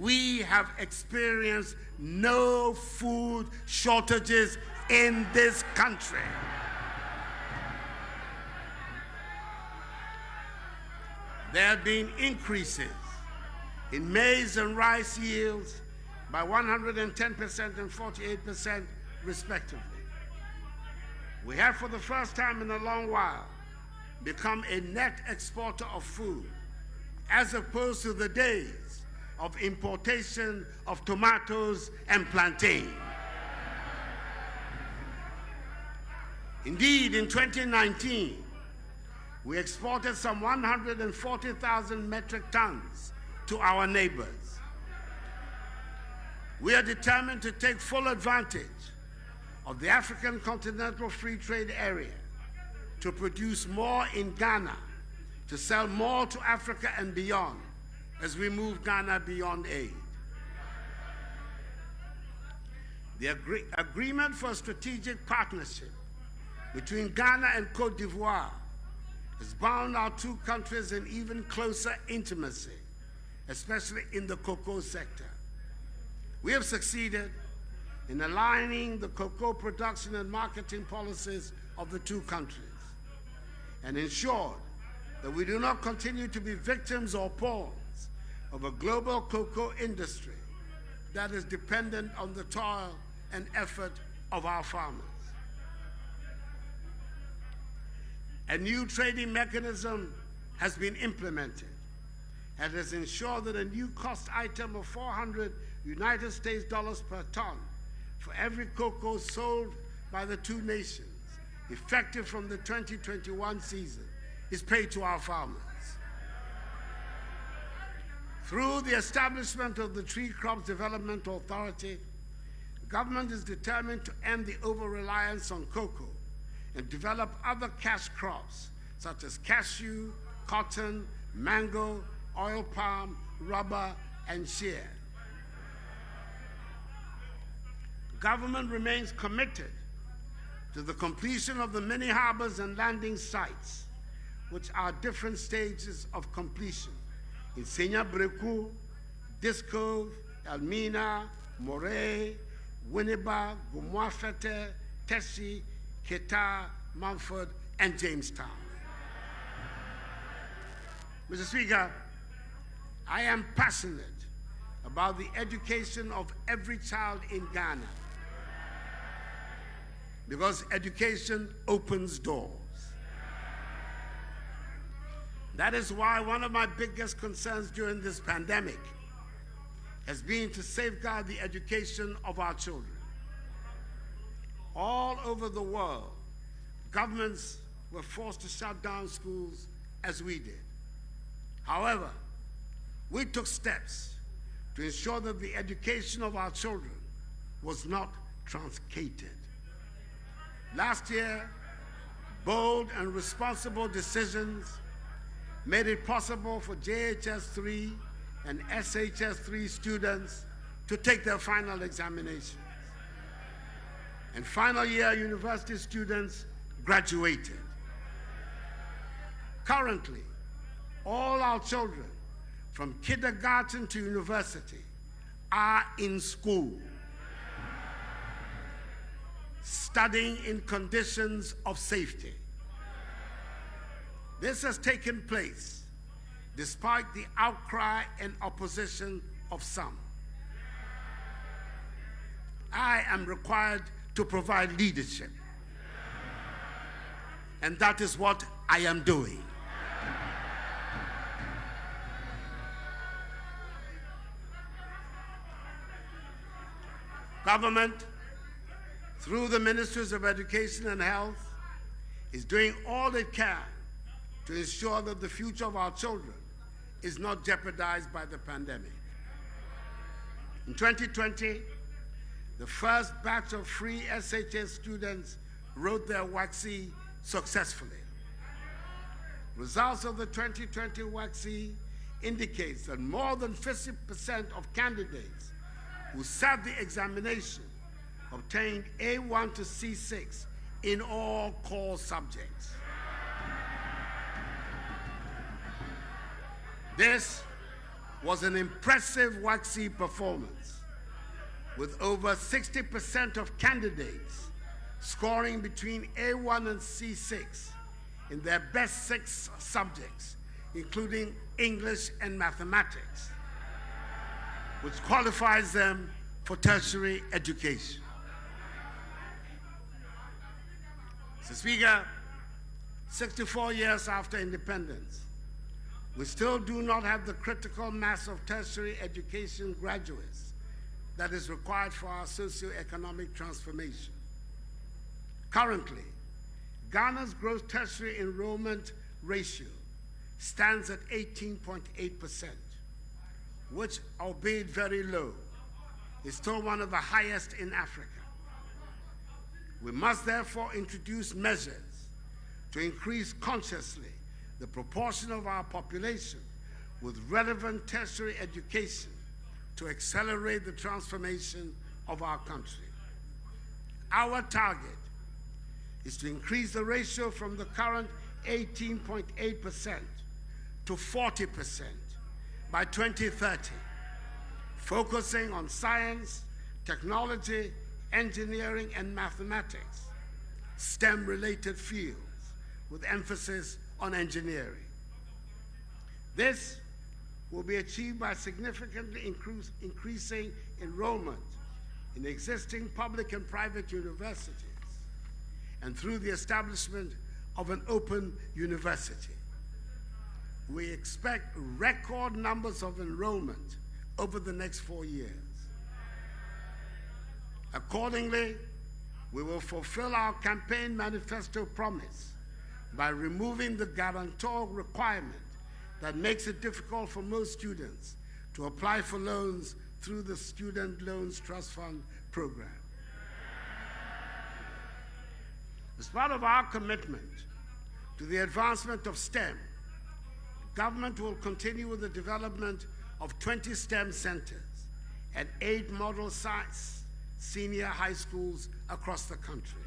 we have experienced no food shortages in this country. There have been increases in maize and rice yields by 110% and 48% respectively. We have, for the first time in a long while, become a net exporter of food, as opposed to the days of importation of tomatoes and plantain. Indeed, in 2019, we exported some 140,000 metric tons to our neighbors. We are determined to take full advantage of the African Continental Free Trade Area to produce more in Ghana, to sell more to Africa and beyond as we move Ghana beyond aid. The agreement for strategic partnership between Ghana and Cote d'Ivoire has bound our two countries in even closer intimacy, especially in the cocoa sector. We have succeeded in aligning the cocoa production and marketing policies of the two countries and ensured that we do not continue to be victims or pawns of a global cocoa industry that is dependent on the toil and effort of our farmers. A new trading mechanism has been implemented and has ensured that a new cost item of 400 United States dollars per ton for every cocoa sold by the two nations, effective from the 2021 season, is paid to our farmers. Through the establishment of the Tree Crops Development Authority, the government is determined to end the over-reliance on cocoa and develop other cash crops such as cashew, cotton, mango, oil palm, rubber, and shea. Government remains committed to the completion of the many harbors and landing sites, which are different stages of completion in Senya Breku, Discove, Elmina, Moray, Winneba, Gumwafete, Tessie, Keta, Mumford, and Jamestown. Mr. Speaker, I am passionate about the education of every child in Ghana, because education opens doors. That is why one of my biggest concerns during this pandemic has been to safeguard the education of our children. All over the world, governments were forced to shut down schools as we did. However, we took steps to ensure that the education of our children was not truncated. Last year, bold and responsible decisions made it possible for JHS 3 and SHS 3 students to take their final examinations. And final year university students graduated. Currently, all our children from kindergarten to university are in school, studying in conditions of safety. This has taken place despite the outcry and opposition of some. I am required to provide leadership, and that is what I am doing. Government, through the Ministries of Education and Health, is doing all it can to ensure that the future of our children is not jeopardized by the pandemic. In 2020, the first batch of free SHS students wrote their WACC successfully. Results of the 2020 WACC indicates that more than 50% of candidates who sat the examination obtained A1 to C6 in all core subjects. This was an impressive WACC performance, with over 60% of candidates scoring between A1 and C6 in their best 6 subjects, including English and mathematics, which qualifies them for tertiary education. Mr. Speaker, 64 years after independence, we still do not have the critical mass of tertiary education graduates that is required for our socio-economic transformation. Currently, Ghana's gross tertiary enrollment ratio stands at 18.8%, which, albeit very low, is still one of the highest in Africa. We must therefore introduce measures to increase consciously the proportion of our population with relevant tertiary education to accelerate the transformation of our country. Our target is to increase the ratio from the current 18.8% to 40% by 2030, focusing on science, technology, engineering, and mathematics, STEM-related fields, with emphasis on engineering. This will be achieved by significantly increasing enrollment in existing public and private universities and through the establishment of an open university. We expect record numbers of enrollment over the next 4 years. Accordingly, we will fulfill our campaign manifesto promise by removing the guarantor requirement that makes it difficult for most students to apply for loans through the Student Loans Trust Fund program. As part of our commitment to the advancement of STEM, government will continue with the development of 20 STEM centers at 8 model sites, senior high schools across the country.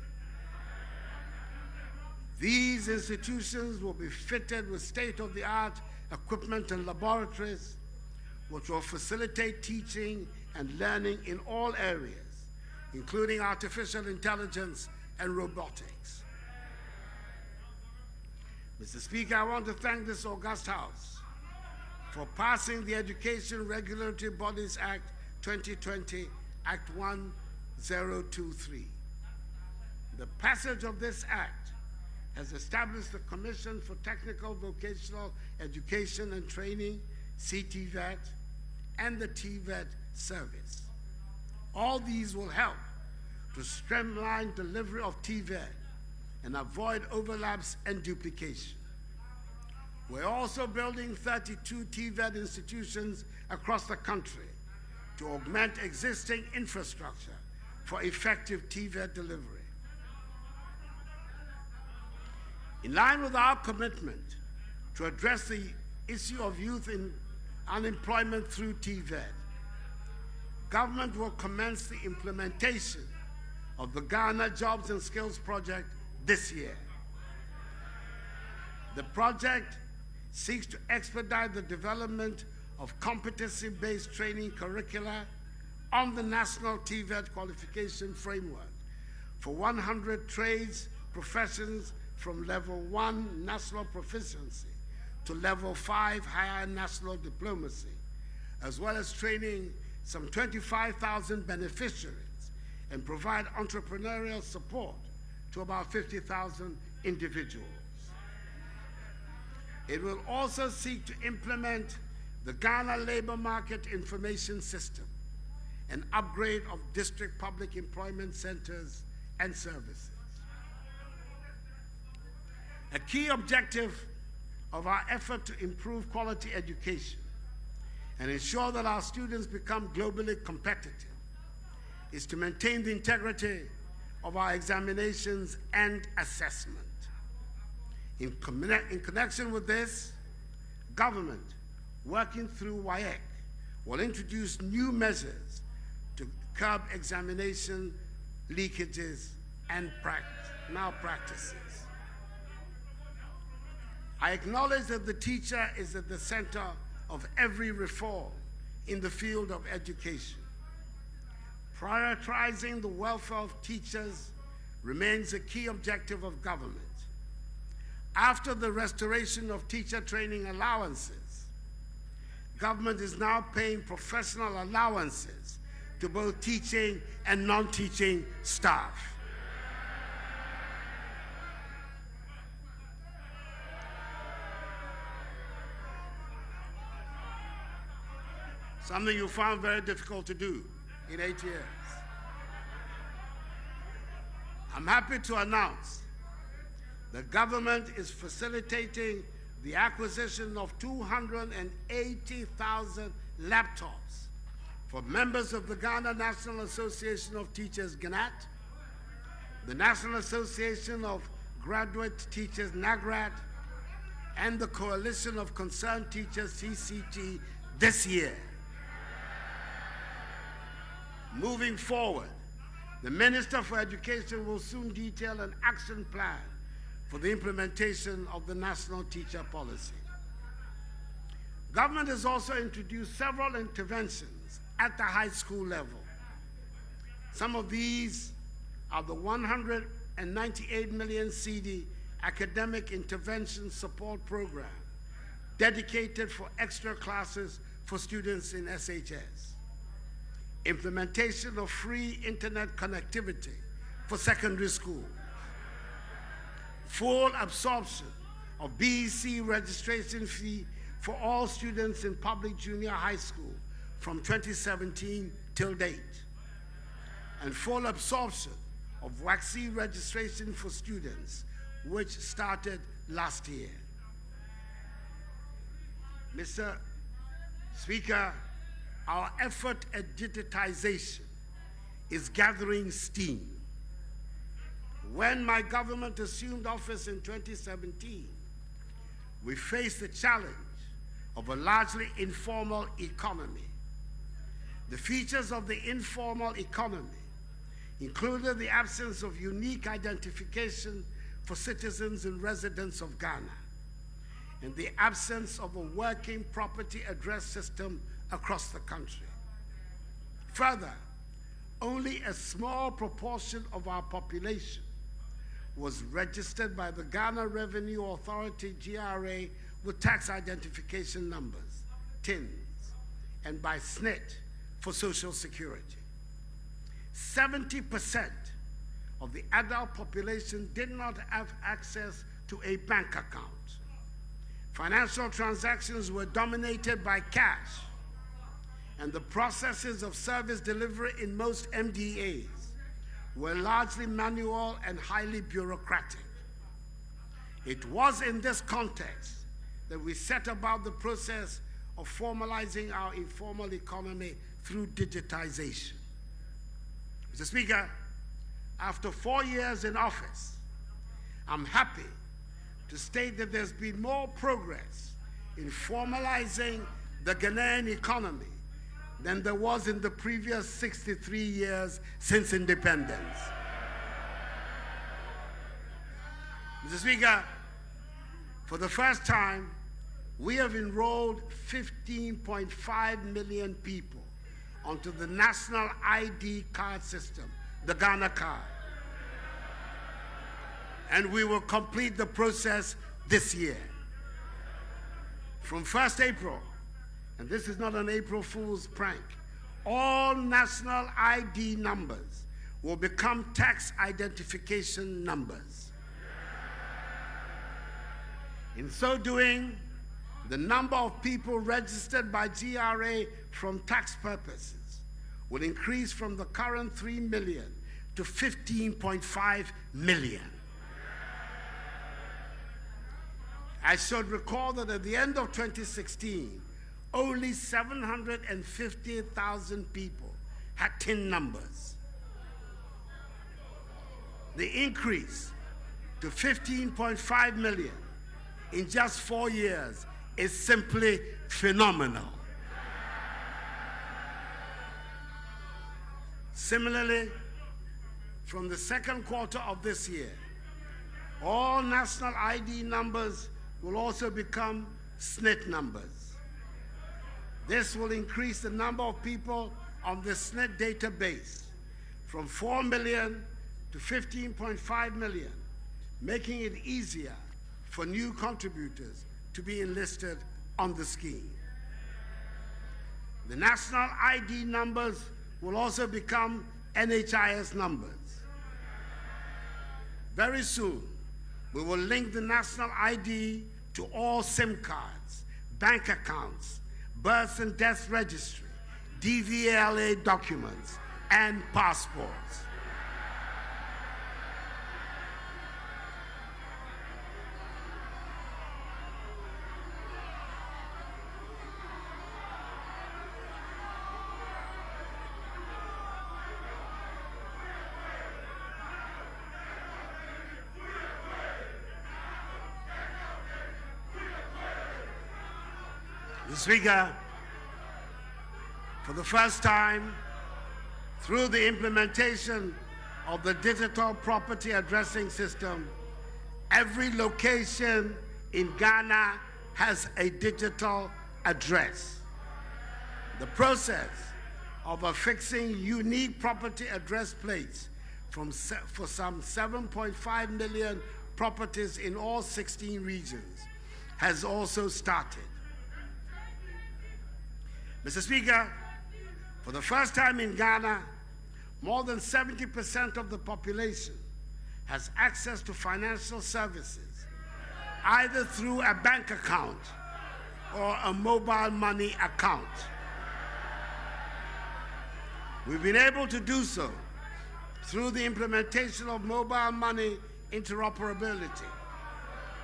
These institutions will be fitted with state-of-the-art equipment and laboratories, which will facilitate teaching and learning in all areas, including artificial intelligence and robotics. Mr. Speaker, I want to thank this august House for passing the Education Regulatory Bodies Act 2020, Act 1023. The passage of this act has established the Commission for Technical Vocational Education and Training, CTVET, and the TVET service. All these will help to streamline delivery of TVET and avoid overlaps and duplication. We're also building 32 TVET institutions across the country to augment existing infrastructure for effective TVET delivery. In line with our commitment to address the issue of youth unemployment through TVET, government will commence the implementation of the Ghana Jobs and Skills Project this year. The project seeks to expedite the development of competency-based training curricula on the National TVET Qualification Framework for 100 trades, professions from Level 1 National Proficiency to Level 5 Higher National Diplomacy, as well as training some 25,000 beneficiaries and provide entrepreneurial support to about 50,000 individuals. It will also seek to implement the Ghana Labor Market Information System and upgrade of district public employment centers and services. A key objective of our effort to improve quality education and ensure that our students become globally competitive is to maintain the integrity of our examinations and assessment. In connection with this, government, working through WAEC, will introduce new measures to curb examination leakages and malpractices. I acknowledge that the teacher is at the center of every reform in the field of education. Prioritizing the welfare of teachers remains a key objective of government. After the restoration of teacher training allowances, government is now paying professional allowances to both teaching and non-teaching staff. Something you found very difficult to do in 8 years. I'm happy to announce the government is facilitating the acquisition of 280,000 laptops for members of the Ghana National Association of Teachers, GNAT, the National Association of Graduate Teachers, NAGRAT, and the Coalition of Concerned Teachers, CCT, this year. Moving forward, the Minister for Education will soon detail an action plan for the implementation of the National Teacher Policy. Government has also introduced several interventions at the high school level. Some of these are the 198 million CD Academic Intervention Support Program, dedicated for extra classes for students in SHS. Implementation of free internet connectivity for secondary schools. Full absorption of BEC registration fee for all students in public junior high school from 2017 till date. And full absorption of WACC registration for students, which started last year. Mr. Speaker, our effort at digitization is gathering steam. When my government assumed office in 2017, we faced the challenge of a largely informal economy. The features of the informal economy included the absence of unique identification for citizens and residents of Ghana, and the absence of a working property address system across the country. Further, only a small proportion of our population was registered by the Ghana Revenue Authority, GRA, with tax identification numbers, TINs, and by SNIT for Social Security. 70% of the adult population did not have access to a bank account. Financial transactions were dominated by cash, and the processes of service delivery in most MDAs were largely manual and highly bureaucratic. It was in this context that we set about the process of formalizing our informal economy through digitization. Mr. Speaker, after 4 years in office, I'm happy to state that there's been more progress in formalizing the Ghanaian economy than there was in the previous 63 years since independence. Mr. Speaker, for the first time, we have enrolled 15.5 million people onto the national ID card system, the Ghana card. And we will complete the process this year. From 1st April, and this is not an April Fool's prank, all national ID numbers will become tax identification numbers. In so doing, the number of people registered by GRA from tax purposes will increase from the current 3 million to 15.5 million. I should recall that at the end of 2016, only 750,000 people had TIN numbers. The increase to 15.5 million in just 4 years is simply phenomenal. Similarly, from the second quarter of this year, all national ID numbers will also become SNIT numbers. This will increase the number of people on the SNIT database from 4 million to 15.5 million, making it easier for new contributors to be enlisted on the scheme. The national ID numbers will also become NHIS numbers. Very soon, we will link the national ID to all SIM cards, bank accounts, birth and death registry, DVLA documents, and passports. Mr. Speaker, for the first time, through the implementation of the digital property addressing system, every location in Ghana has a digital address. The process of affixing unique property address plates for some 7.5 million properties in all 16 regions has also started. Mr. Speaker, for the first time in Ghana, more than 70% of the population has access to financial services, either through a bank account or a mobile money account. We've been able to do so through the implementation of mobile money interoperability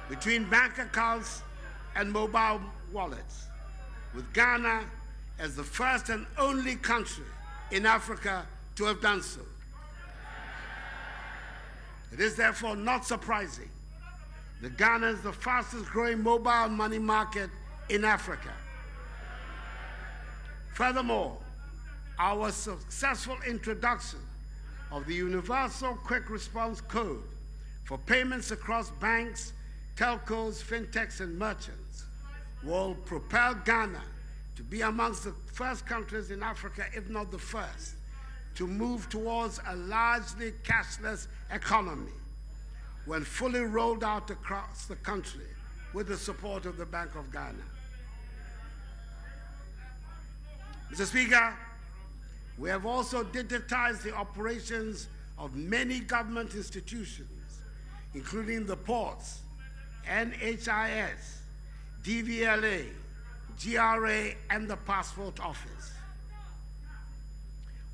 between bank accounts and mobile wallets, with Ghana as the first and only country in Africa to have done so. It is therefore not surprising that Ghana is the fastest growing mobile money market in Africa. Furthermore, our successful introduction of the Universal Quick Response Code for payments across banks, telcos, fintechs, and merchants will propel Ghana to be amongst the first countries in Africa, if not the first, to move towards a largely cashless economy when fully rolled out across the country with the support of the Bank of Ghana. Mr. Speaker, we have also digitized the operations of many government institutions, including the ports, NHIS, DVLA, GRA, and the Passport Office.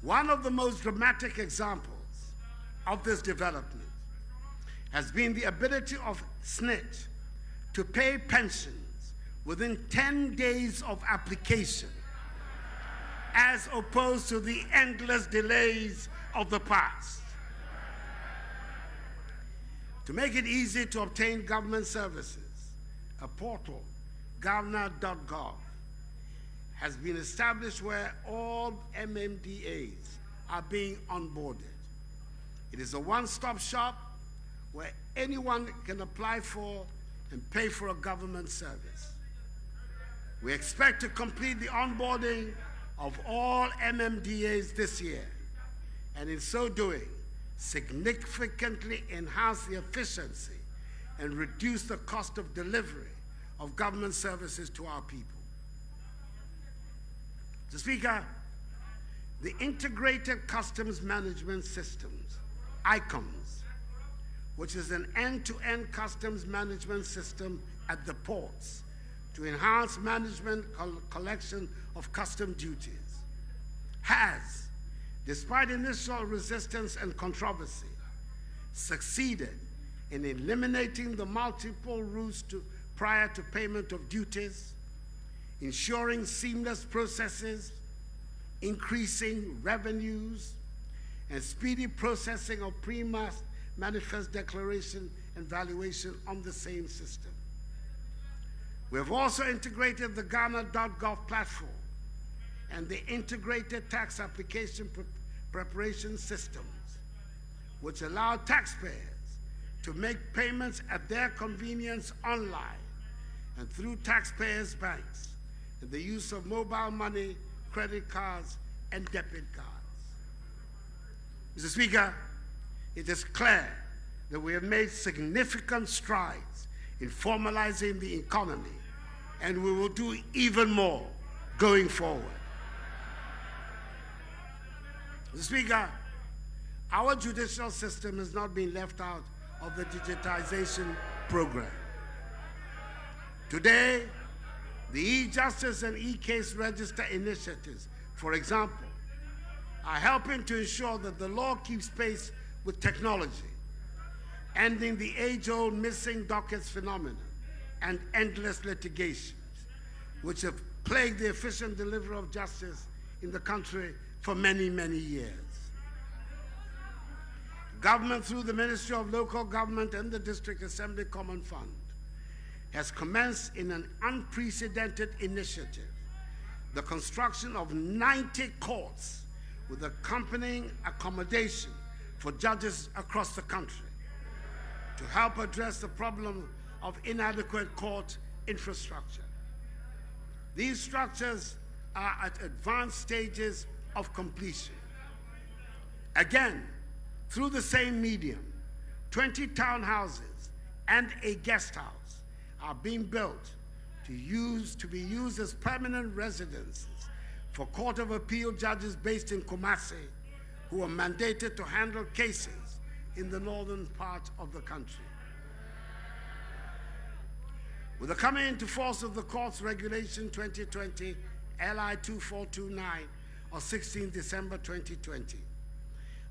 One of the most dramatic examples of this development has been the ability of SNIT to pay pensions within 10 days of application, as opposed to the endless delays of the past. To make it easy to obtain government services, a portal, governor.gov, has been established where all MMDAs are being onboarded. It is a one-stop shop where anyone can apply for and pay for a government service. We expect to complete the onboarding of all MMDAs this year, and in so doing, significantly enhance the efficiency and reduce the cost of delivery of government services to our people. Mr. Speaker, the Integrated Customs Management Systems, ICOMS, which is an end-to-end customs management system at the ports to enhance management collection of custom duties, has despite initial resistance and controversy, succeeded in eliminating the multiple routes prior to payment of duties, ensuring seamless processes, increasing revenues, and speedy processing of manifest declaration and valuation on the same system. We have also integrated the Ghana.gov platform and the integrated tax application preparation systems, which allow taxpayers to make payments at their convenience online and through taxpayers' banks, and the use of mobile money, credit cards, and debit cards. Mr. Speaker, it is clear that we have made significant strides in formalizing the economy, and we will do even more going forward. Mr. Speaker, our judicial system has not been left out of the digitization program. Today, the e-justice and e-case register initiatives, for example, are helping to ensure that the law keeps pace with technology, ending the age-old missing dockets phenomenon and endless litigations, which have plagued the efficient delivery of justice in the country for many, many years. Government, through the Ministry of Local Government and the District Assembly Common Fund, has commenced in an unprecedented initiative the construction of 90 courts with accompanying accommodation for judges across the country to help address the problem of inadequate court infrastructure. These structures are at advanced stages of completion. Again, through the same medium, 20 townhouses and a guest house are being built to be used as permanent residences for Court of Appeal judges based in Kumasi who are mandated to handle cases in the northern part of the country. With the coming into force of the Courts Regulation 2020 LI 2429 of 16 December 2020,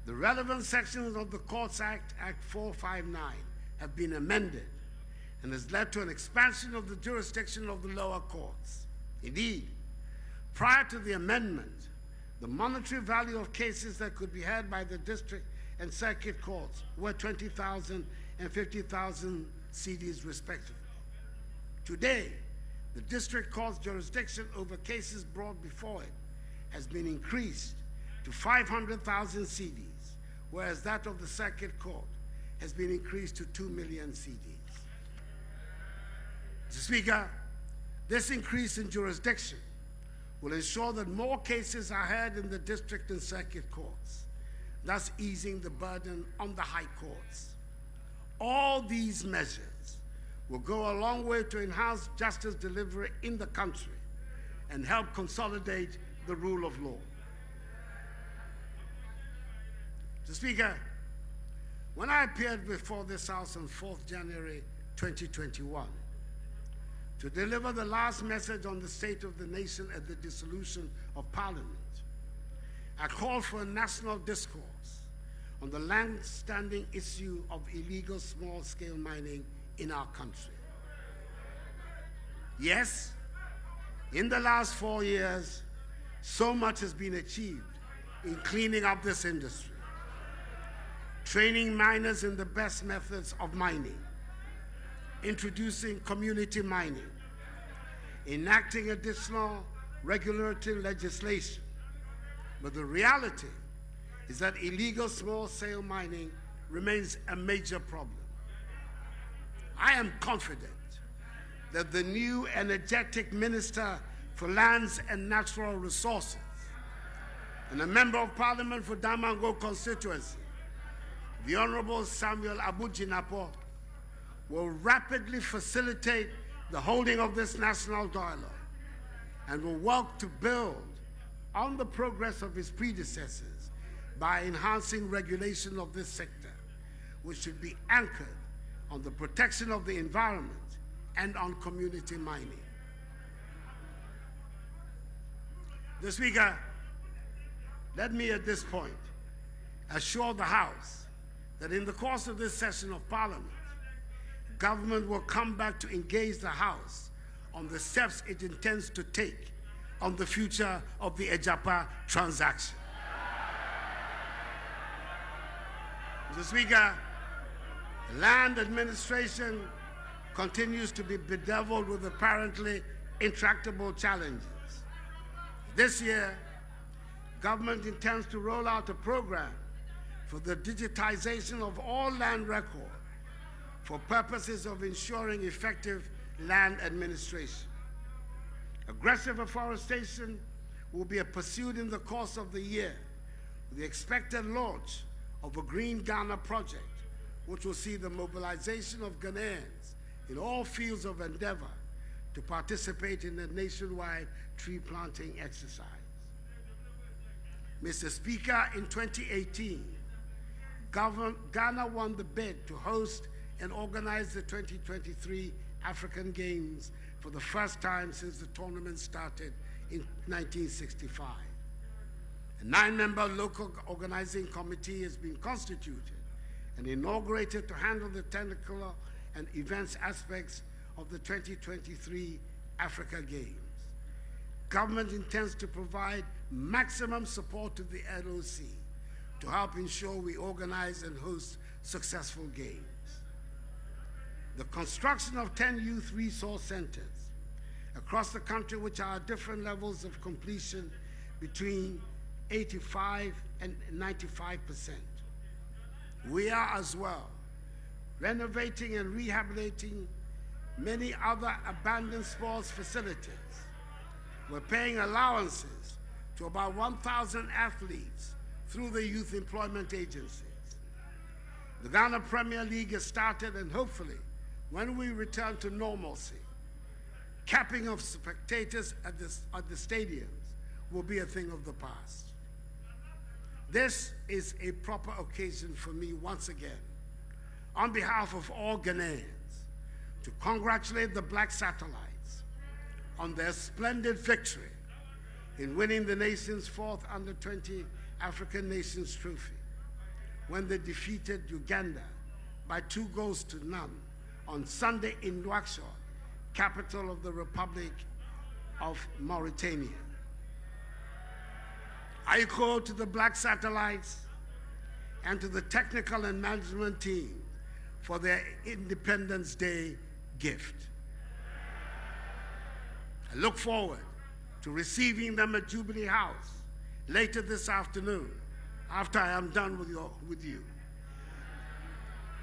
the relevant sections of the Courts Act, Act 459, have been amended and has led to an expansion of the jurisdiction of the lower courts. Indeed, prior to the amendment, the monetary value of cases that could be heard by the district and circuit courts were 20,000 and 50,000 cedis respectively. Today, the district court's jurisdiction over cases brought before it has been increased to 500,000 cedis, whereas that of the circuit court has been increased to 2 million cedis. Mr. Speaker, this increase in jurisdiction will ensure that more cases are heard in the district and circuit courts, thus easing the burden on the high courts. All these measures will go a long way to enhance justice delivery in the country and help consolidate the rule of law. Mr. Speaker, when I appeared before this House on 4th January 2021 to deliver the last message on the state of the nation at the dissolution of Parliament, I called for a national discourse on the long-standing issue of illegal small-scale mining in our country. Yes, in the last 4 years, so much has been achieved in cleaning up this industry, training miners in the best methods of mining, introducing community mining, enacting additional regulatory legislation. But the reality is that illegal small-scale mining remains a major problem. I am confident that the new energetic Minister for Lands and Natural Resources and a Member of Parliament for Damango constituency, the Honorable Samuel Abujinapo, will rapidly facilitate the holding of this national dialogue and will work to build on the progress of his predecessors by enhancing regulation of this sector, which should be anchored on the protection of the environment and on community mining. Mr. Speaker, Let me at this point assure the House that in the course of this session of Parliament, government will come back to engage the House on the steps it intends to take on the future of the Ejapa transaction. Mr. Speaker, land administration continues to be bedeviled with apparently intractable challenges. This year, government intends to roll out a program for the digitization of all land records for purposes of ensuring effective land administration. Aggressive afforestation will be pursued in the course of the year with the expected launch of a Green Ghana project, which will see the mobilization of Ghanaians in all fields of endeavor to participate in the nationwide tree planting exercise. Mr. Speaker, in 2018, Ghana won the bid to host and organize the 2023 African Games for the first time since the tournament started in 1965. A 9-member local organizing committee has been constituted and inaugurated to handle the technical and events aspects of the 2023 Africa Games. Government intends to provide maximum support to the LOC to help ensure we organize and host successful games. The construction of 10 youth resource centers across the country, which are at different levels of completion between 85 and 95%. We are as well renovating and rehabilitating many other abandoned sports facilities. We're paying allowances to about 1,000 athletes through the youth employment agencies. The Ghana Premier League has started, and hopefully, when we return to normalcy, capping of spectators at the stadiums will be a thing of the past. This is a proper occasion for me once again, on behalf of all Ghanaians, to congratulate the Black Satellites on their splendid victory in winning the nation's 4th Under-20 African Nations Trophy when they defeated Uganda by 2-0 on Sunday in Nouakchott, capital of the Republic of Mauritania. I call to the Black Satellites and to the technical and management team for their Independence Day gift. I look forward to receiving them at Jubilee House later this afternoon, after I am done with you,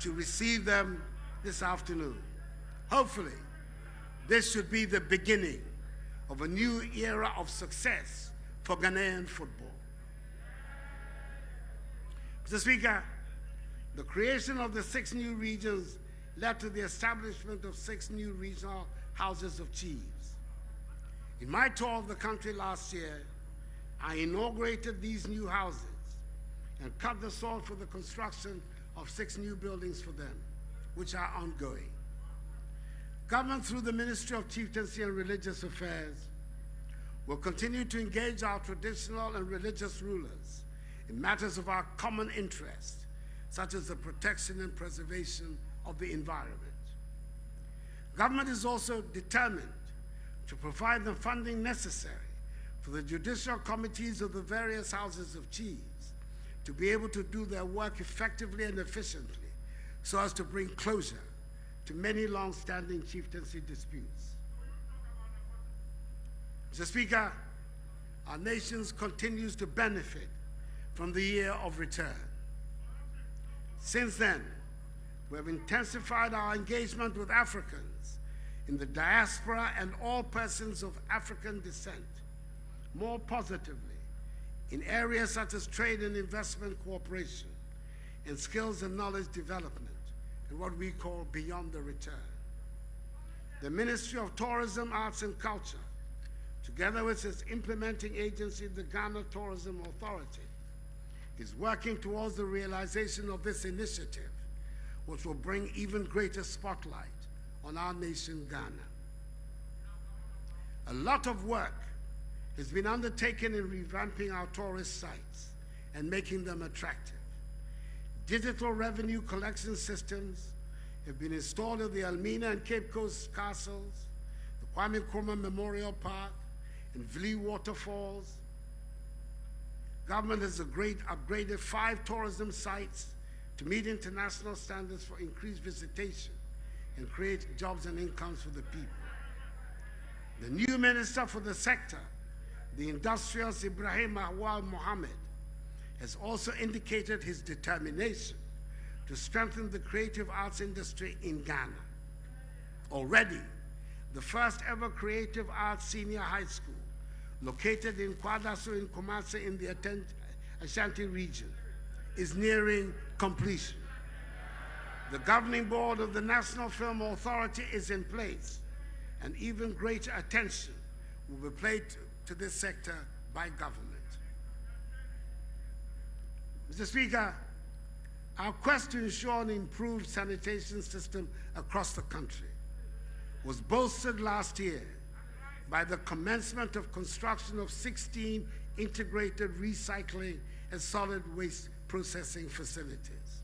to receive them this afternoon. Hopefully, this should be the beginning of a new era of success for Ghanaian football. Mr. Speaker, the creation of the 6 new regions led to the establishment of 6 new regional houses of chiefs. In my tour of the country last year, I inaugurated these new houses and cut the sod for the construction of 6 new buildings for them, which are ongoing. Government, through the Ministry of Chieftaincy and Religious Affairs, will continue to engage our traditional and religious rulers in matters of our common interest, such as the protection and preservation of the environment. Government is also determined to provide the funding necessary for the judicial committees of the various houses of chiefs to be able to do their work effectively and efficiently so as to bring closure to many long-standing chieftaincy disputes. Mr. Speaker, our nation continues to benefit from the year of return. Since then, we have intensified our engagement with Africans in the diaspora and all persons of African descent, more positively in areas such as trade and investment cooperation and skills and knowledge development, and what we call beyond the return. The Ministry of Tourism, Arts and Culture, together with its implementing agency, the Ghana Tourism Authority, is working towards the realization of this initiative, which will bring even greater spotlight on our nation, Ghana. A lot of work has been undertaken in revamping our tourist sites and making them attractive. Digital revenue collection systems have been installed at the Elmina and Cape Coast castles, the Kwame Nkrumah Memorial Park, and Vili waterfalls. Government has upgraded 5 tourism sites to meet international standards for increased visitation and create jobs and incomes for the people. The new minister for the sector, the industrialist Ibrahim Awal Mohammed, has also indicated his determination to strengthen the creative arts industry in Ghana. Already, the first ever creative arts senior high school, located in Kwadaso in Kumasi in the Ashanti region, is nearing completion. The governing board of the National Film Authority is in place, and even greater attention will be paid to this sector by government. Mr. Speaker, our quest to ensure an improved sanitation system across the country was bolstered last year by the commencement of construction of 16 integrated recycling and solid waste processing facilities.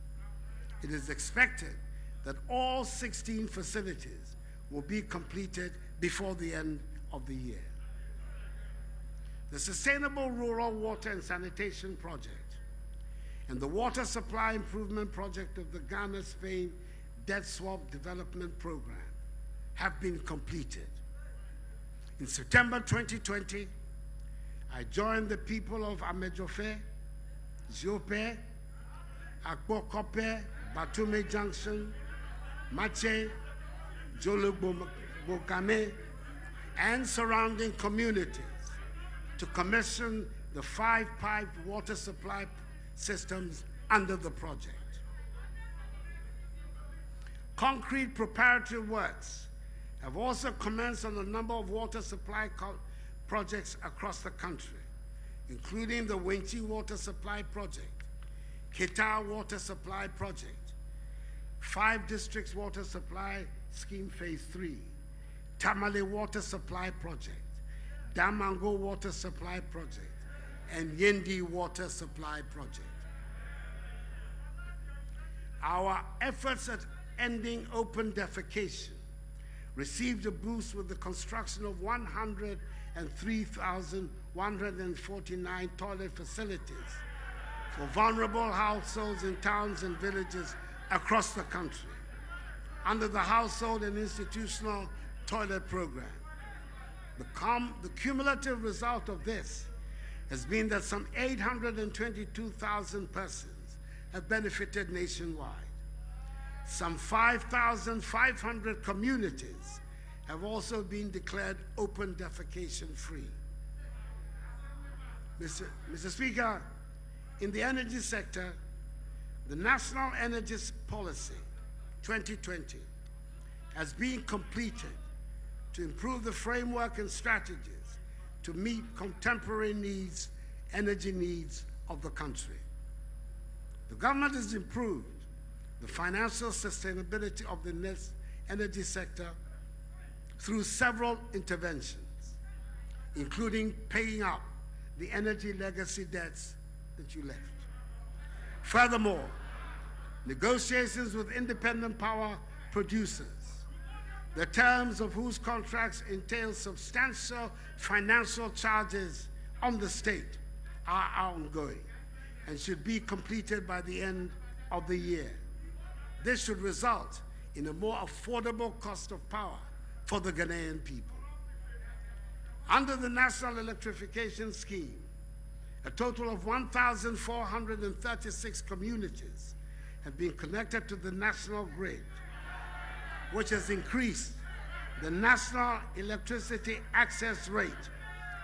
It is expected that all 16 facilities will be completed before the end of the year. The Sustainable Rural Water and Sanitation Project and the Water Supply Improvement Project of the Ghana-Spain Debt Swap Development Program have been completed. In September 2020, I joined the people of Amejofe, Ziope, Akbokope, Batume Junction, Mache, Jolobokame, and surrounding communities to commission the 5 piped water supply systems under the project. Concrete preparatory works have also commenced on a number of water supply projects across the country, including the Wenchi Water Supply Project, Kita Water Supply Project, 5 Districts Water Supply Scheme Phase 3, Tamale Water Supply Project, Damango Water Supply Project, and Yendi Water Supply Project. Our efforts at ending open defecation received a boost with the construction of 103,149 toilet facilities for vulnerable households in towns and villages across the country under the Household and Institutional Toilet Program. The cumulative result of this has been that some 822,000 persons have benefited nationwide. Some 5,500 communities have also been declared open defecation free. Mr. Speaker, in the energy sector, the National Energy Policy 2020 has been completed to improve the framework and strategies to meet contemporary needs, energy needs of the country. The government has improved the financial sustainability of the energy sector through several interventions, including paying up the energy legacy debts that you left. Furthermore, negotiations with independent power producers, the terms of whose contracts entail substantial financial charges on the state, are ongoing and should be completed by the end of the year. This should result in a more affordable cost of power for the Ghanaian people. Under the National Electrification Scheme, a total of 1,436 communities have been connected to the national grid, which has increased the national electricity access rate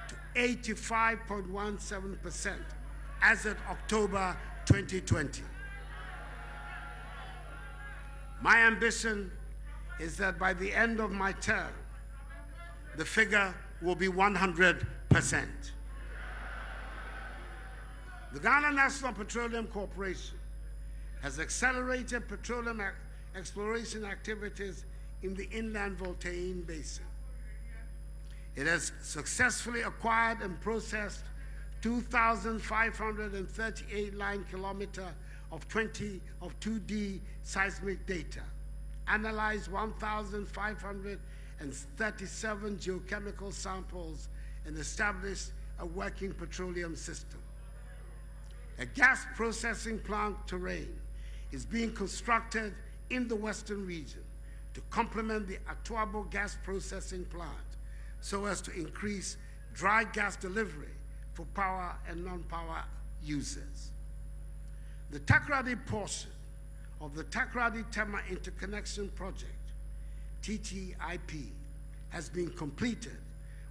to 85.17% as of October 2020. My ambition is that by the end of my term, the figure will be 100%. The Ghana National Petroleum Corporation has accelerated petroleum exploration activities in the inland voltain basin. It has successfully acquired and processed 2,538 line kilometers of 2D seismic data, analyzed 1,537 geochemical samples, and established a working petroleum system. A gas processing plant terrain is being constructed in the western region to complement the Atuabo gas processing plant so as to increase dry gas delivery for power and non-power users. The Takoradi portion of the Takoradi-Tema Interconnection Project, TTIP, has been completed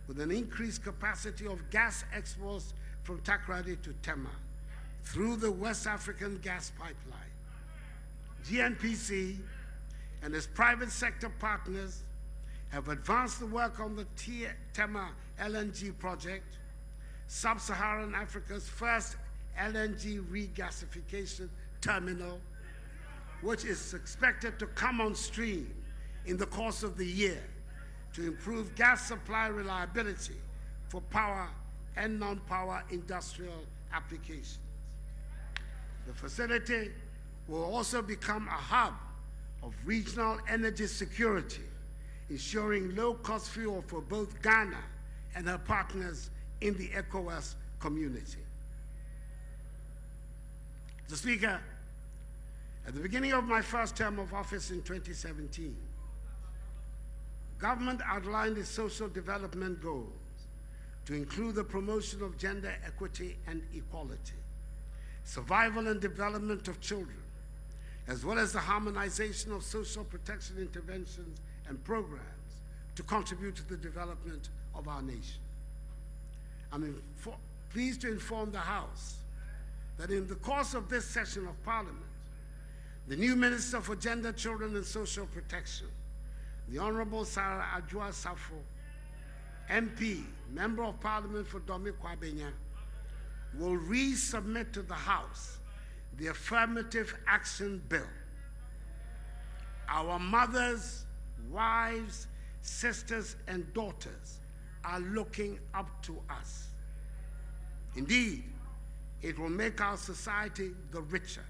with an increased capacity of gas exports from Takoradi to Tema through the West African gas pipeline. GNPC and its private sector partners have advanced the work on the Tema LNG project, Sub-Saharan Africa's first LNG regasification terminal, which is expected to come on stream in the course of the year to improve gas supply reliability for power and non-power industrial applications. The facility will also become a hub of regional energy security, ensuring low-cost fuel for both Ghana and her partners in the ECOWAS community. Mr. Speaker, at the beginning of my first term of office in 2017, government outlined its social development goals to include the promotion of gender equity and equality, survival and development of children, as well as the harmonization of social protection interventions and programs to contribute to the development of our nation. I'm pleased to inform the House that in the course of this session of Parliament, the new Minister for Gender, Children and Social Protection, the Honorable Sarah Adwoa Safo, MP, Member of Parliament for Domi Kwabenya, will resubmit to the House the Affirmative Action Bill. Our mothers, wives, sisters, and daughters are looking up to us. Indeed, it will make our society the richer.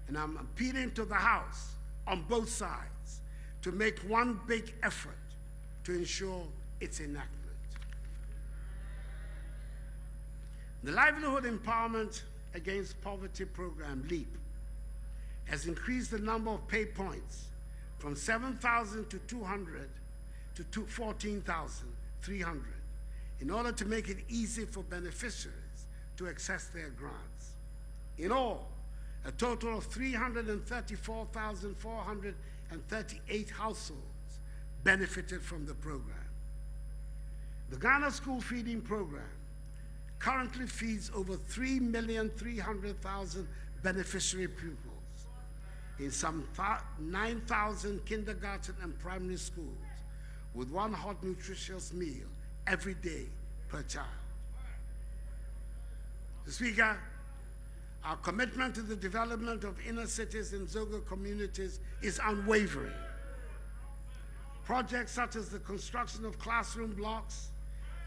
And I'm appealing to the House on both sides to make one big effort to ensure its enactment. The Livelihood Empowerment Against Poverty program, LEAP, has increased the number of pay points from 7,200 to 14,300 in order to make it easy for beneficiaries to access their grants. In all, a total of 334,438 households benefited from the program. The Ghana School Feeding Program currently feeds over 3,300,000 beneficiary pupils in some 9,000 kindergarten and primary schools with one hot, nutritious meal every day per child. Mr. Speaker, our commitment to the development of inner cities and Zongo communities is unwavering. Projects such as the construction of classroom blocks,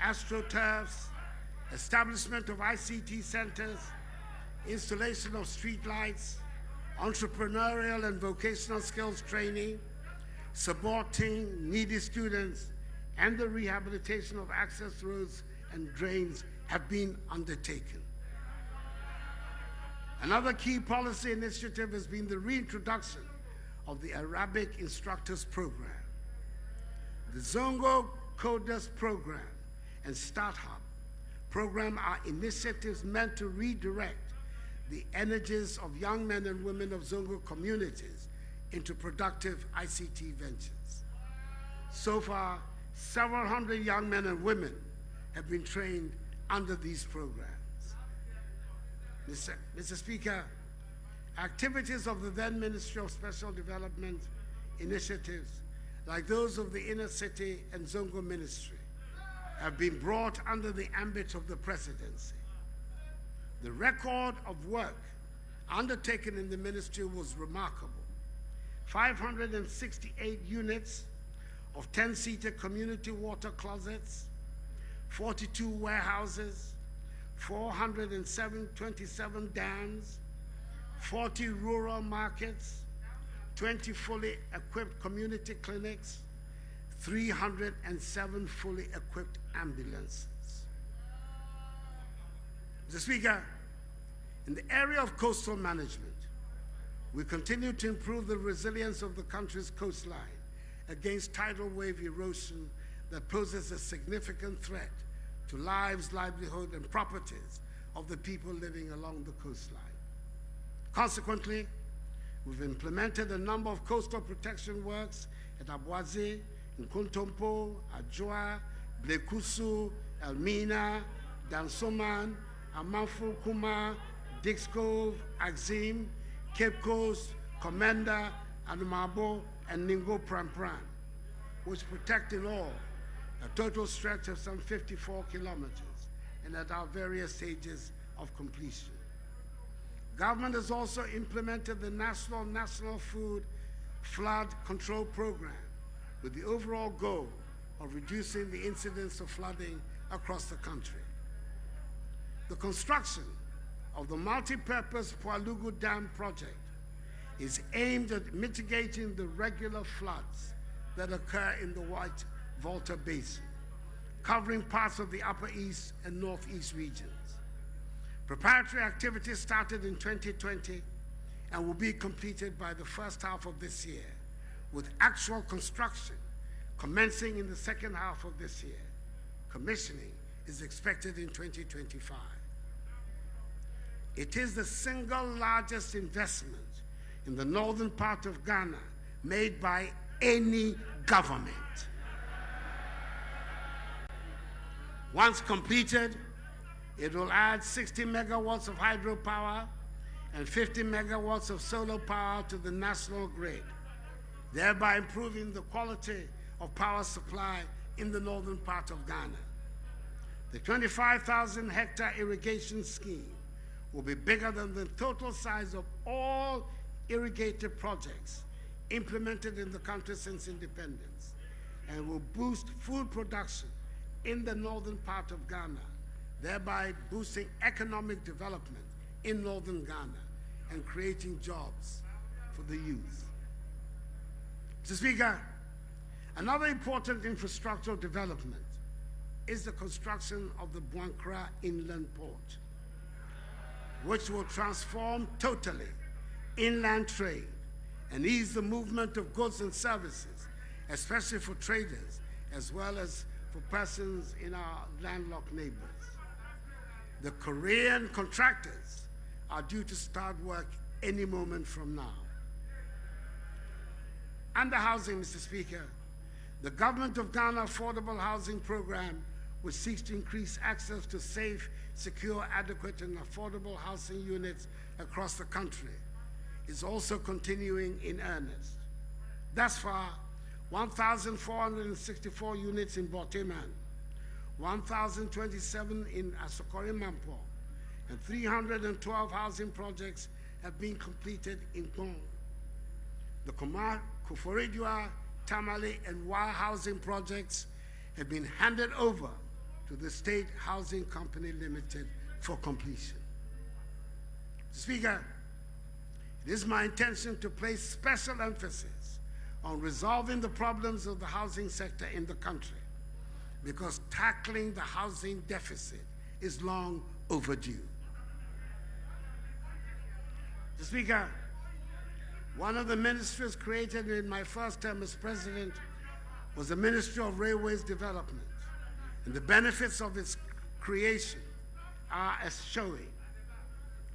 astroturfs, establishment of ICT centers, installation of street lights, entrepreneurial and vocational skills training, supporting needy students, and the rehabilitation of access roads and drains have been undertaken. Another key policy initiative has been the reintroduction of the Arabic Instructors Program. The Zongo Coders Program and Start Hub program are initiatives meant to redirect the energies of young men and women of Zongo communities into productive ICT ventures. So far, several hundred young men and women have been trained under these programs. Mr. Speaker, activities of the then Ministry of Special Development initiatives, like those of the Inner City and Zongo Ministry, have been brought under the ambit of the presidency. The record of work undertaken in the ministry was remarkable. 568 units of 10-seater community water closets, 42 warehouses, 427 dams, 40 rural markets, 20 fully equipped community clinics, 307 fully equipped ambulances. Mr. Speaker, in the area of coastal management, we continue to improve the resilience of the country's coastline against tidal wave erosion that poses a significant threat to lives, livelihood, and properties of the people living along the coastline. Consequently, we've implemented a number of coastal protection works at Abuazi, Nkontompo, Ajua, Blekusu, Elmina, Dansoman, Amanfu Kuma, Dix Cove, Axim, Cape Coast, Commander, Anumabo, and Ningo Prampran, which protect in all a total stretch of some 54 kilometers and at our various stages of completion. Government has also implemented the National Food Flood Control Program with the overall goal of reducing the incidence of flooding across the country. The construction of the multi-purpose Pualugu Dam project is aimed at mitigating the regular floods that occur in the White Volta Basin, covering parts of the Upper East and Northeast regions. Preparatory activities started in 2020 and will be completed by the first half of this year, with actual construction commencing in the second half of this year. Commissioning is expected in 2025. It is the single largest investment in the northern part of Ghana made by any government. Once completed, it will add 60 megawatts of hydropower and 50 megawatts of solar power to the national grid, thereby improving the quality of power supply in the northern part of Ghana. The 25,000 hectare irrigation scheme will be bigger than the total size of all irrigated projects implemented in the country since independence, and will boost food production in the northern part of Ghana, thereby boosting economic development in northern Ghana and creating jobs for the youth. Mr. Speaker, another important infrastructural development is the construction of the Buankra Inland Port, which will transform totally inland trade and ease the movement of goods and services, especially for traders as well as for persons in our landlocked neighbors. The Korean contractors are due to start work any moment from now. Under housing, Mr. Speaker, the Government of Ghana Affordable Housing Program, which seeks to increase access to safe, secure, adequate, and affordable housing units across the country, is also continuing in earnest. Thus far, 1,464 units in Boteman, 1,027 in Asokore Mampo, and 312 housing projects have been completed in Gong. The Kuforidua, Tamale, and Wa housing projects have been handed over to the State Housing Company Limited for completion. Speaker, it is my intention to place special emphasis on resolving the problems of the housing sector in the country, because tackling the housing deficit is long overdue. Mr. Speaker, one of the ministries created in my first term as president was the Ministry of Railways Development, and the benefits of its creation are as showing.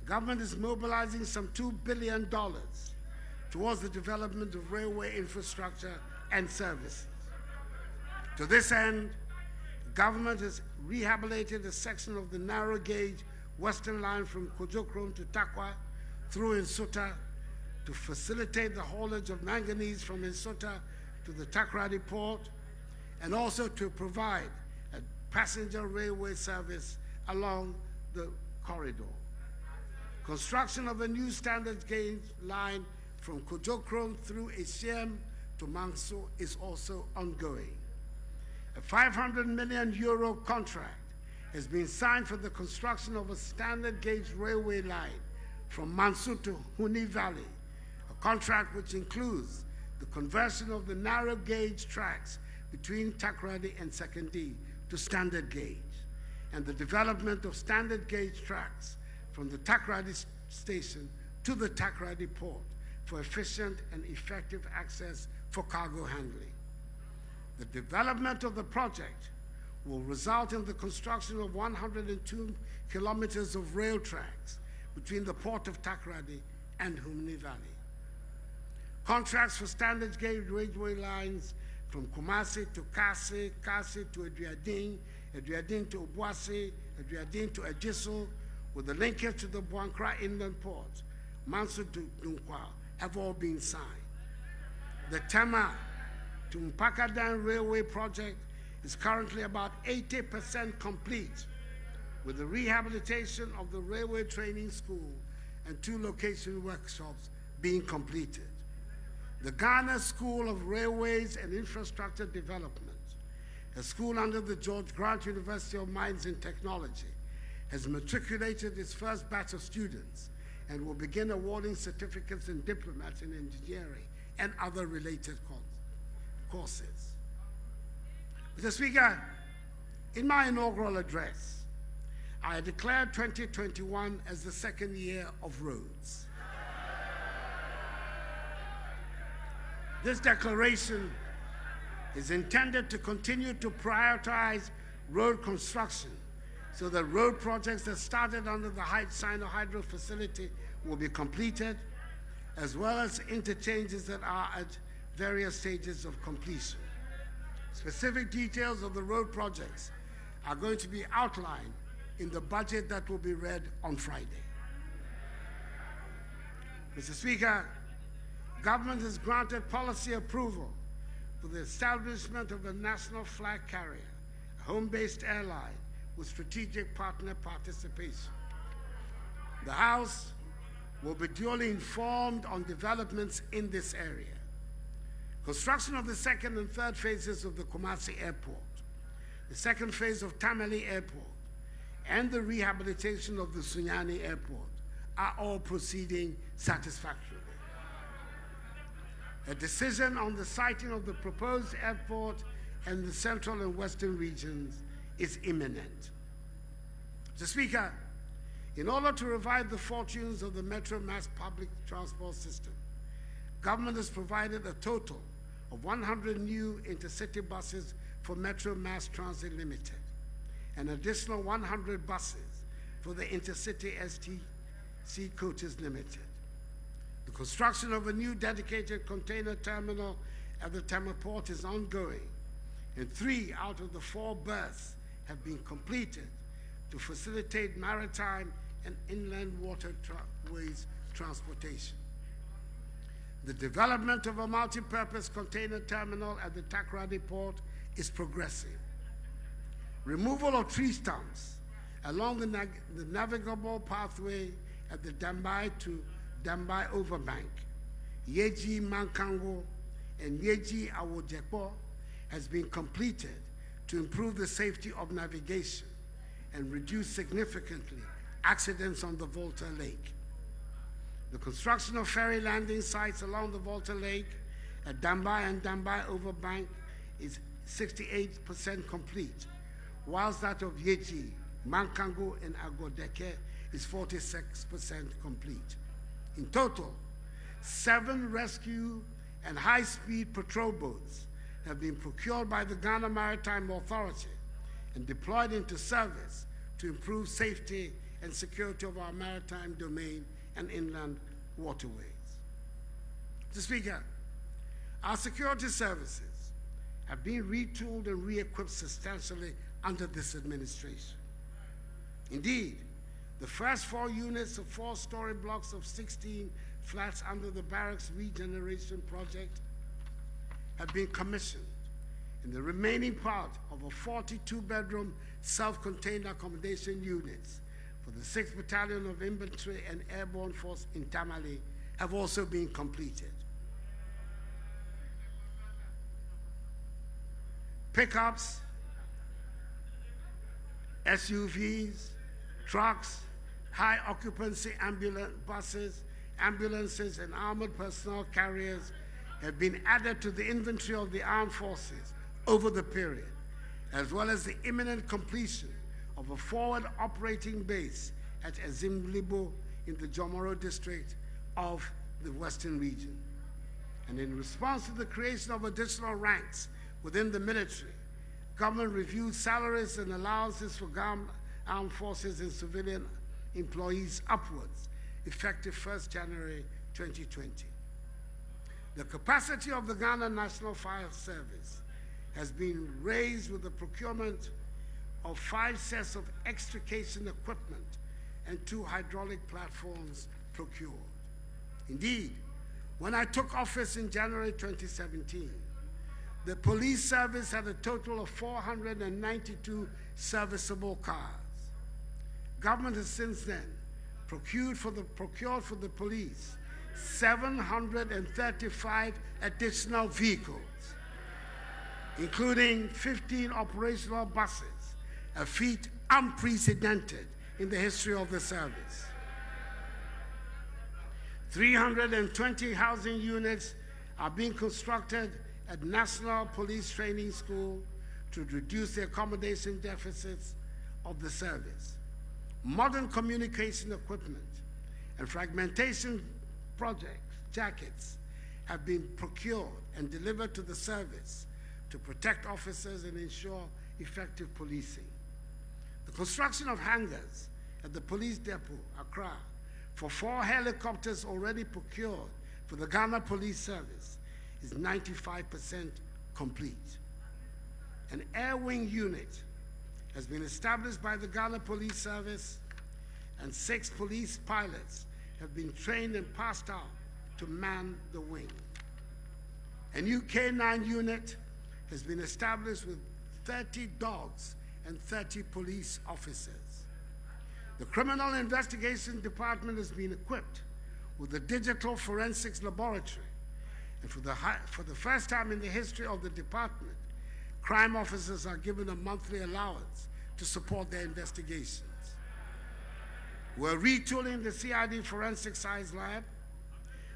Government is mobilizing some $2 billion towards the development of railway infrastructure and services. To this end, government has rehabilitated a section of the narrow gauge Western Line from Kojokrom to Takwa through Nsota to facilitate the haulage of manganese from Nsota to the Takoradi port, and also to provide a passenger railway service along the corridor. Construction of a new standard gauge line from Kojokrom through Esiem to Mangso is also ongoing. A 500 million euro contract has been signed for the construction of a standard gauge railway line from Mansu to Huni Valley, a contract which includes the conversion of the narrow gauge tracks between Takoradi and Sekondi to standard gauge, and the development of standard gauge tracks from the Takoradi station to the Takoradi port for efficient and effective access for cargo handling. The development of the project will result in the construction of 102 kilometers of rail tracks between the port of Takoradi and Humni Valley. Contracts for standard gauge railway lines from Kumasi to Kasi, Kasi to Adriadin, Adriadin to Obuasi, Adriadin to Ejiso, with the linkage to the Buankra Inland Port, Mansu to Dunkwa, have all been signed. The Tema to Mpakadan Railway project is currently about 80% complete, with the rehabilitation of the railway training school and 2 location workshops being completed. The Ghana School of Railways and Infrastructure Development, a school under the George Grant University of Mines and Technology, has matriculated its first batch of students and will begin awarding certificates and diplomas in engineering and other related courses. Mr. Speaker, in my inaugural address, I declared 2021 as the second year of roads. This declaration is intended to continue to prioritize road construction so that road projects that started under the Sino-Hydro facility will be completed, as well as interchanges that are at various stages of completion. Specific details of the road projects are going to be outlined in the budget that will be read on Friday. Mr. Speaker, government has granted policy approval for the establishment of a national flag carrier, a home-based airline with strategic partner participation. The House will be duly informed on developments in this area. Construction of the 2nd and 3rd phases of the Kumasi Airport, the 2nd phase of Tamale Airport, and the rehabilitation of the Sunyani Airport are all proceeding satisfactorily. A decision on the siting of the proposed airport and the central and western regions is imminent. Mr. Speaker, in order to revive the fortunes of the Metro Mass public transport system, government has provided a total of 100 new intercity buses for Metro Mass Transit Limited, an additional 100 buses for the Intercity STC Coaches Limited. The construction of a new dedicated container terminal at the Tema Port is ongoing, and 3 out of the 4 berths have been completed to facilitate maritime and inland waterways transportation. The development of a multi-purpose container terminal at the Takoradi Port is progressing. Removal of tree stumps along the navigable pathway at the Dambai to Dambai Overbank, Yeji Mankango, and Yeji Awojepo has been completed to improve the safety of navigation and reduce significantly accidents on the Volta Lake. The construction of ferry landing sites along the Volta Lake at Dambai and Dambai Overbank is 68% complete, whilst that of Yeji, Mankango, and Agodeke is 46% complete. In total, 7 rescue and high-speed patrol boats have been procured by the Ghana Maritime Authority and deployed into service to improve safety and security of our maritime domain and inland waterways. Mr. Speaker, our security services have been retooled and re-equipped substantially under this administration. Indeed, the first 4 units of 4-story blocks of 16 flats under the barracks regeneration project have been commissioned, and the remaining part of a 42-bedroom self-contained accommodation units for the 6th Battalion of Infantry and Airborne Force in Tamale have also been completed. Pickups SUVs, trucks, high occupancy buses, ambulances, and armored personnel carriers have been added to the inventory of the armed forces over the period, as well as the imminent completion of a forward operating base at Ezimlibo in the Jomoro district of the Western region. And in response to the creation of additional ranks within the military, government reviewed salaries and allowances for armed forces and civilian employees upwards, effective 1st January 2020. The capacity of the Ghana National Fire Service has been raised with the procurement of 5 sets of extrication equipment and 2 hydraulic platforms procured. Indeed, when I took office in January 2017, the police service had a total of 492 serviceable cars. Government has since then procured for the police 735 additional vehicles, including 15 operational buses, a feat unprecedented in the history of the service. 320 housing units are being constructed at National Police Training School to reduce the accommodation deficits of the service. Modern communication equipment and fragmentation jackets have been procured and delivered to the service to protect officers and ensure effective policing. The construction of hangars at the police depot, Accra, for 4 helicopters already procured for the Ghana Police Service is 95% complete. An air wing unit has been established by the Ghana Police Service, and 6 police pilots have been trained and passed out to man the wing. A new K9 unit has been established with 30 dogs and 30 police officers. The Criminal Investigation Department has been equipped with a digital forensics laboratory, and for the first time in the history of the department, crime officers are given a monthly allowance to support their investigations. We're retooling the CID Forensic Science Lab.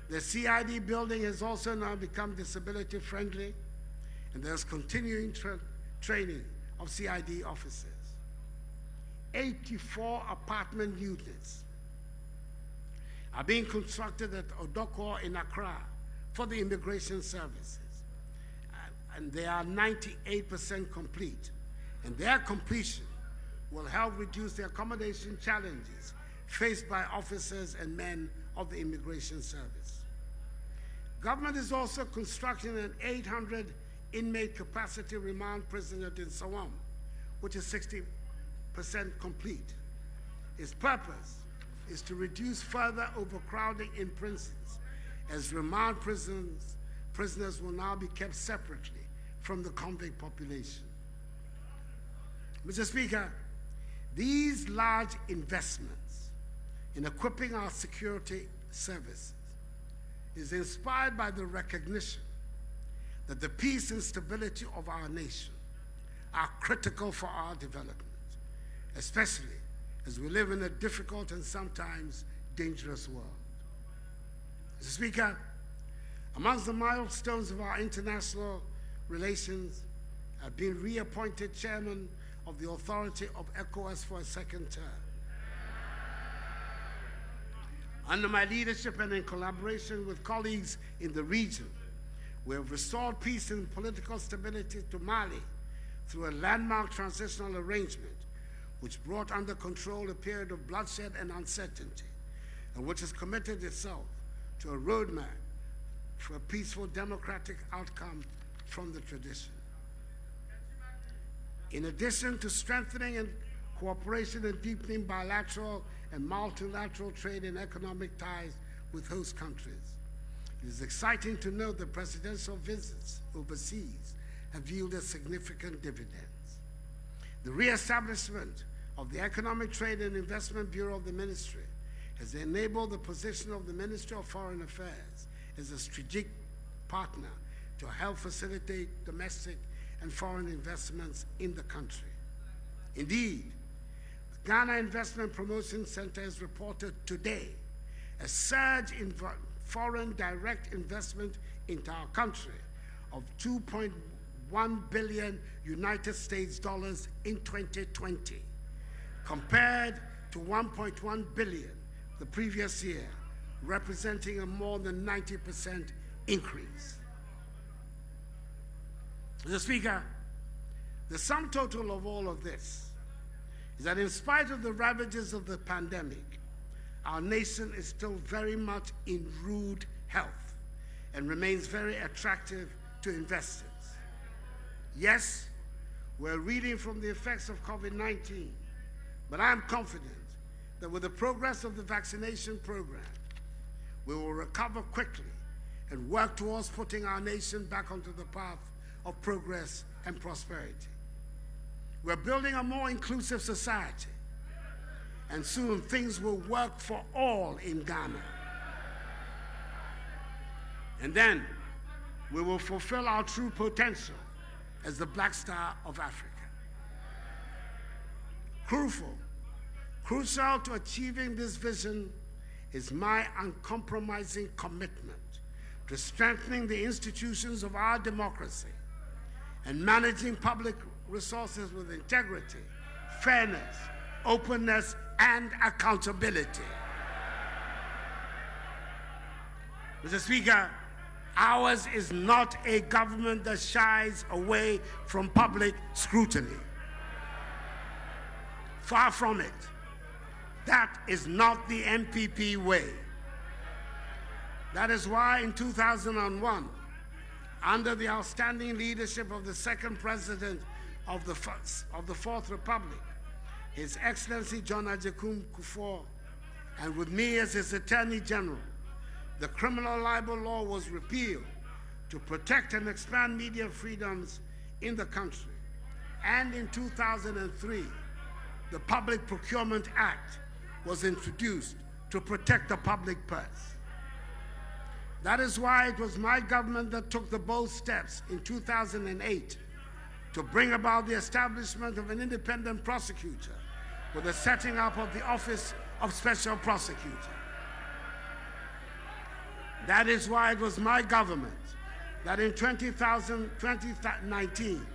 The CID building has also now become disability friendly, and there's continuing training of CID officers. 84 apartment units are being constructed at Odokwa in Accra for the immigration services, and they are 98% complete, and their completion will help reduce the accommodation challenges faced by officers and men of the immigration service. Government is also constructing an 800 inmate capacity remand prison at Nsawam, which is 60% complete. Its purpose is to reduce further overcrowding in prisons, as remand prisoners will now be kept separately from the convict population. Mr. Speaker, these large investments in equipping our security services is inspired by the recognition that the peace and stability of our nation are critical for our development, especially as we live in a difficult and sometimes dangerous world. Mr. Speaker, amongst the milestones of our international relations, I've been reappointed chairman of the authority of ECOWAS for a 2nd term. Under my leadership and in collaboration with colleagues in the region, we have restored peace and political stability to Mali through a landmark transitional arrangement which brought under control a period of bloodshed and uncertainty, and which has committed itself to a roadmap for a peaceful democratic outcome from the tradition. In addition to strengthening and cooperation and deepening bilateral and multilateral trade and economic ties with host countries, it is exciting to note that presidential visits overseas have yielded significant dividends. The re-establishment of the Economic Trade and Investment Bureau of the Ministry has enabled the position of the Ministry of Foreign Affairs as a strategic partner to help facilitate domestic and foreign investments in the country. Indeed, Ghana Investment Promotion Center has reported today a surge in foreign direct investment into our country of 2.1 billion United States dollars in 2020, compared to 1.1 billion the previous year, representing a more than 90% increase. Mr. Speaker, the sum total of all of this is that in spite of the ravages of the pandemic, our nation is still very much in rude health and remains very attractive to investors. Yes, we're reeling from the effects of COVID-19, but I am confident that with the progress of the vaccination program, we will recover quickly and work towards putting our nation back onto the path of progress and prosperity. We're building a more inclusive society, and soon things will work for all in Ghana. And then we will fulfill our true potential as the Black Star of Africa. Crucial to achieving this vision is my uncompromising commitment to strengthening the institutions of our democracy and managing public resources with integrity, fairness, openness, and accountability. Mr. Speaker, ours is not a government that shies away from public scrutiny. Far from it. That is not the MPP way. That is why in 2001, under the outstanding leadership of the second president of the Fourth Republic, His Excellency John Agyekum Kufuor, and with me as his Attorney General, the criminal libel law was repealed to protect and expand media freedoms in the country. And in 2003, the Public Procurement Act was introduced to protect the public purse. That is why it was my government that took the bold steps in 2008 to bring about the establishment of an independent prosecutor with the setting up of the Office of Special Prosecutor. That is why it was my government that in 2019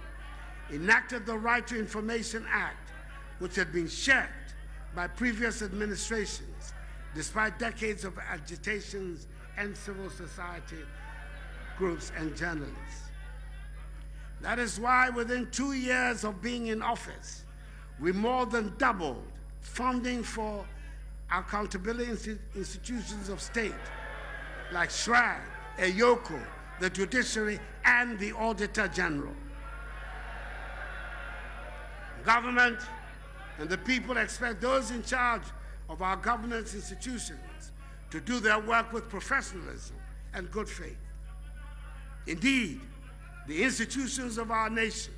enacted the Right to Information Act, which had been shirked by previous administrations despite decades of agitations and civil society groups and journalists. That is why within 2 years of being in office, we more than doubled funding for accountability institutions of state like SHRAG, EYOCO, the judiciary, and the Auditor General. Government and the people expect those in charge of our governance institutions to do their work with professionalism and good faith. Indeed, the institutions of our nation,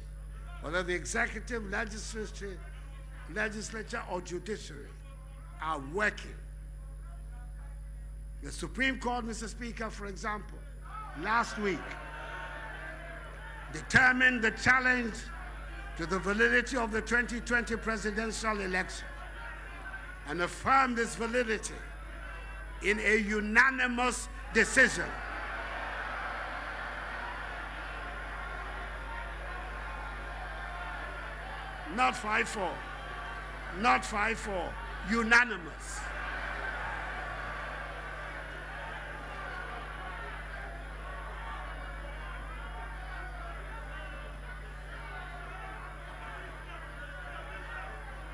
whether the executive, legislature, or judiciary, are working. The Supreme Court, Mr. Speaker, for example, last week determined the challenge to the validity of the 2020 presidential election and affirmed this validity in a unanimous decision. Not 5-4, not 5-4, unanimous.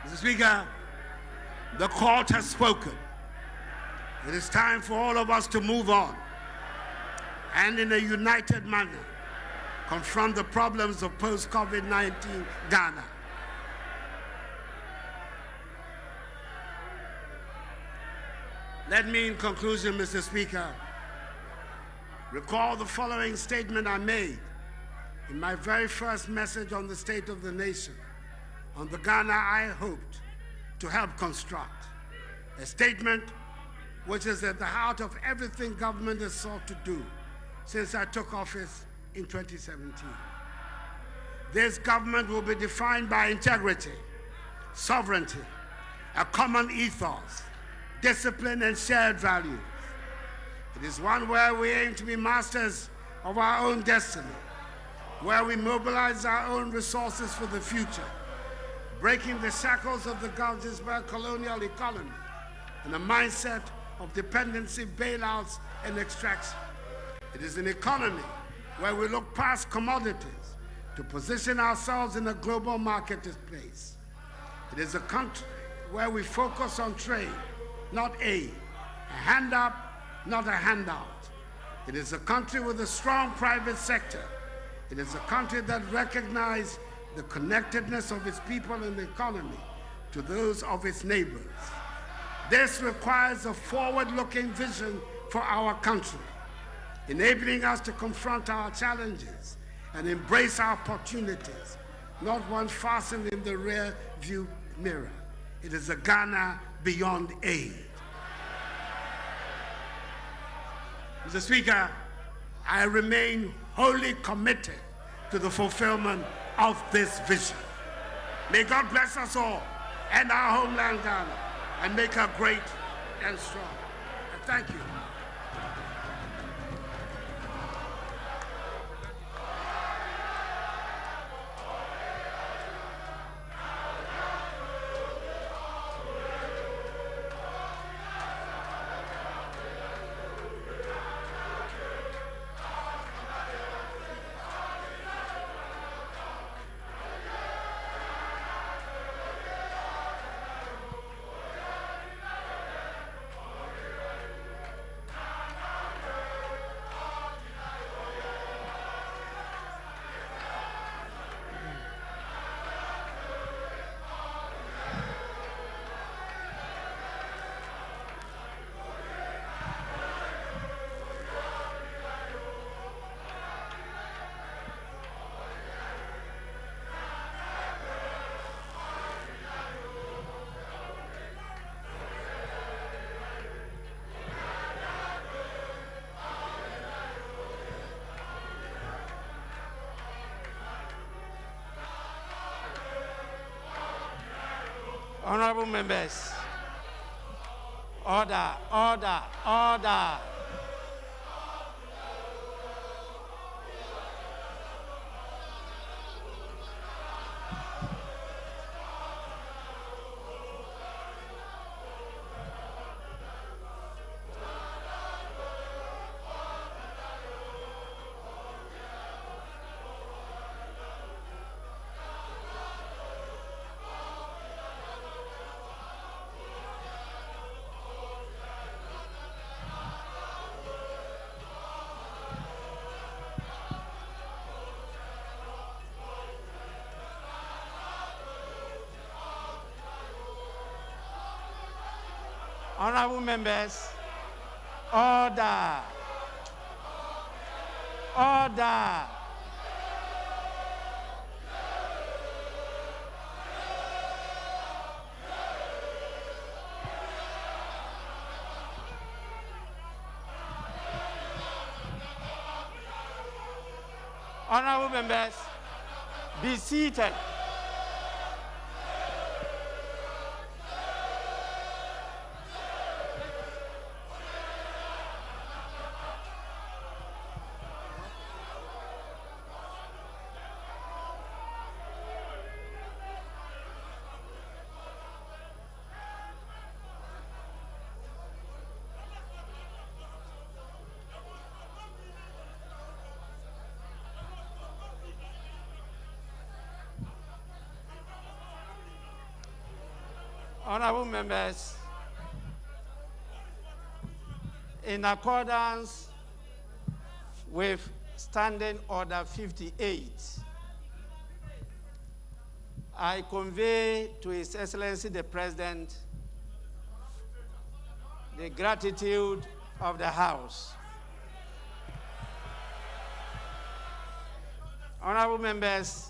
Mr. Speaker, the court has spoken. It is time for all of us to move on and in a united manner confront the problems of post-COVID-19 Ghana. Let me, in conclusion, Mr. Speaker, recall the following statement I made in my very first message on the state of the nation, on the Ghana I hoped to help construct. A statement which is at the heart of everything government has sought to do since I took office in 2017. This government will be defined by integrity, sovereignty, a common ethos, discipline, and shared values. It is one where we aim to be masters of our own destiny, where we mobilize our own resources for the future, breaking the shackles of the Galgisberg colonial economy and a mindset of dependency, bailouts, and extraction. It is an economy where we look past commodities to position ourselves in a global marketplace. It is a country where we focus on trade, not aid, a hand up, not a handout. It is a country with a strong private sector. It is a country that recognizes the connectedness of its people and the economy to those of its neighbors. This requires a forward-looking vision for our country, enabling us to confront our challenges and embrace our opportunities, not one fastened in the rear view mirror. It is a Ghana beyond aid. Mr. Speaker, I remain wholly committed to the fulfillment of this vision. May God bless us all and our homeland Ghana and make her great and strong. Thank you. Honorable members, order, order, order. Honorable members, order. Order. Honorable members, be seated. Honorable members, in accordance with Standing Order 58, I convey to His Excellency the President the gratitude of the House. Honorable members,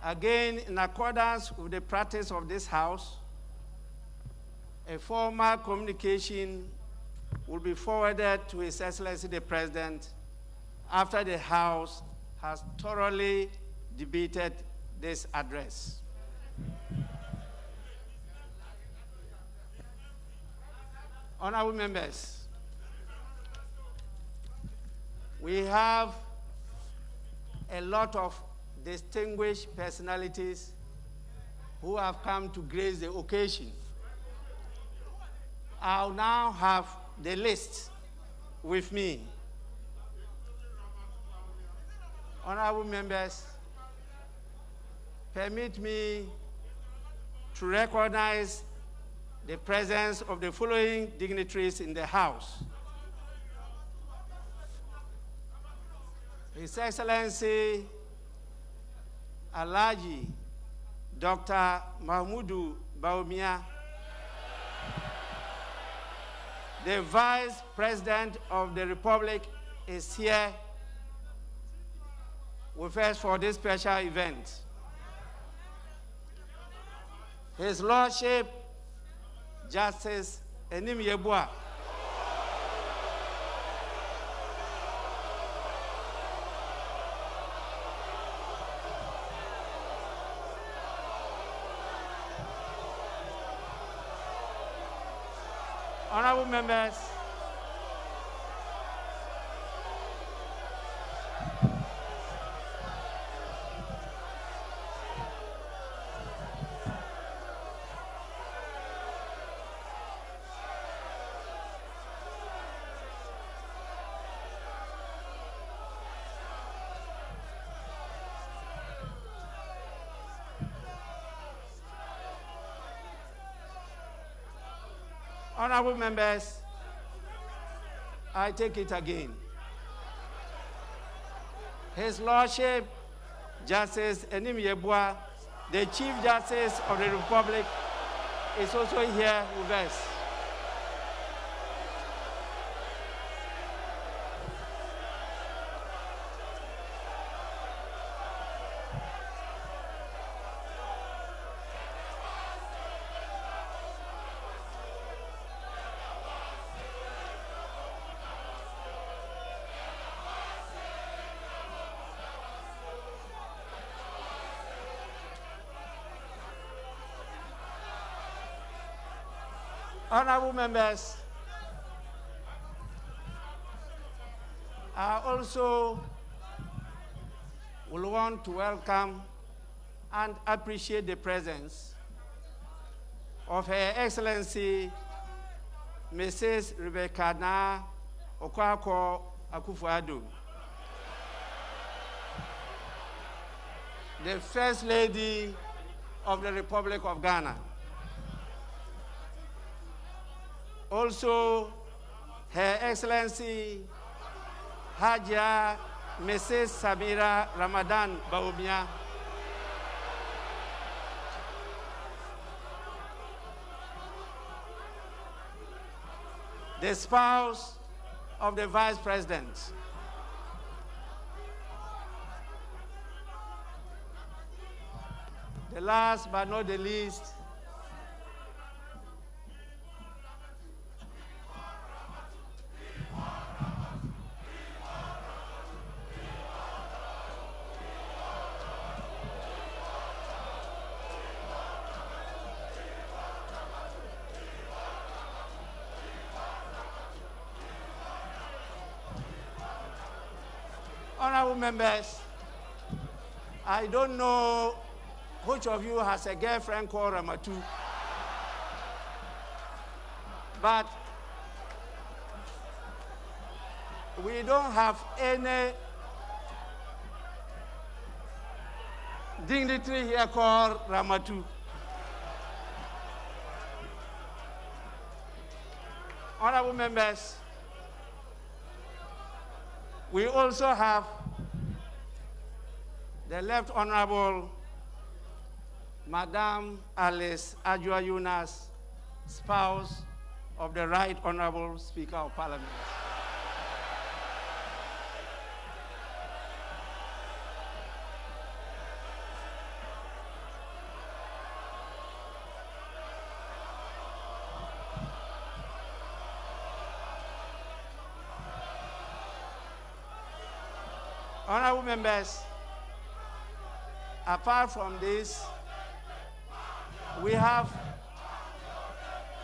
again, in accordance with the practice of this House, a formal communication will be forwarded to His Excellency the President after the House has thoroughly debated this address. Honorable members, we have a lot of distinguished personalities who have come to grace the occasion. I'll now have the list with me. Honorable members, permit me to recognize the presence of the following dignitaries in the House. His Excellency Alhaji Dr. Mahmudu Bawumia, the Vice President of the Republic, is here with us for this special event. His Lordship, Justice Enim Yebua, honorable members, honorable members, I take it again. His Lordship, Justice Enim Yebua, the Chief Justice of the Republic, is also here with us. Honorable members, I also will want to welcome and appreciate the presence of Her Excellency Mrs. Rebecca Na Dankwa Akufo-Addo, the First Lady of the Republic of Ghana. Also, Her Excellency Hajia Mrs. Samira Ramadan Bawumia, the spouse of the Vice President. The last but not the least, honorable members, I don't know which of you has a girlfriend called Ramatu, but we don't have any dignitary here called Ramatu. Honorable members, we also have the Left Honorable Madam Alice Ajua Yunas, spouse of the Right Honorable Speaker of Parliament. Honorable members, apart from this, we have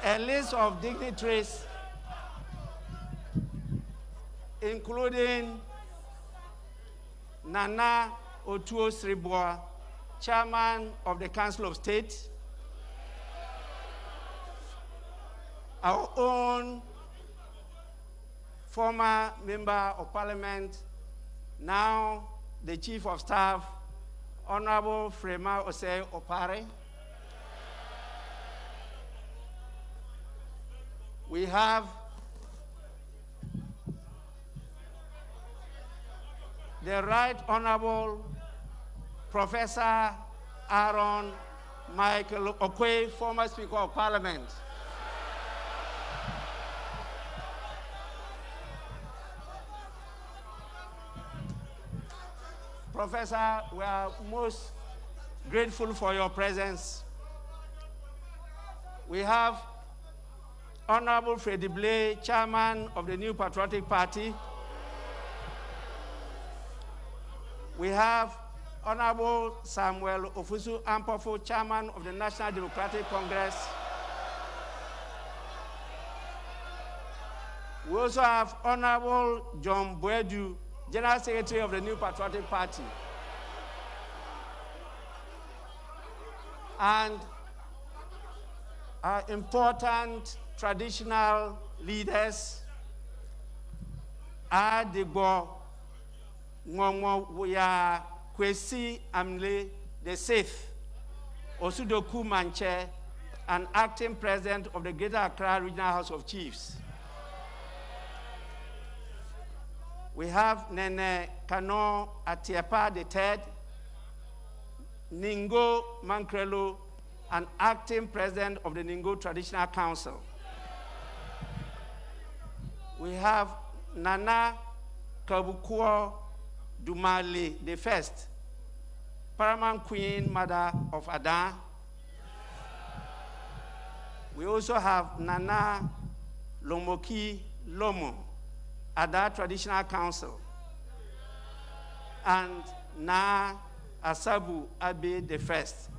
a list of dignitaries including Nana Otuo Sriboa, Chairman of the Council of State, our own former Member of Parliament, now the Chief of Staff, Honorable Frema Osei Opare. We have the Right Honorable Professor Aaron Michael Okwe, former Speaker of Parliament. Professor, we are most grateful for your presence. We have Honorable Freddie Blay, Chairman of the New Patriotic Party. We have Honorable Samuel Ofusu Ampofo, Chairman of the National Democratic Congress. We also have Honorable John Boedu, General Secretary of the New Patriotic Party. And our important traditional leaders, Adigbo Ngomwo Kwesi Amle the Sixth, Osudoku Manche, and acting president of the Greater Accra Regional House of Chiefs. We have Nene Kano Atiepa III, Ningo Mankrelo, and acting president of the Ningo Traditional Council. We have Nana Kabukuo Dumali the First, Paramount Queen Mother of Adan. We also have Nana Lomoki Lomo, Ada Traditional Council, and Na Asabu Abe the First,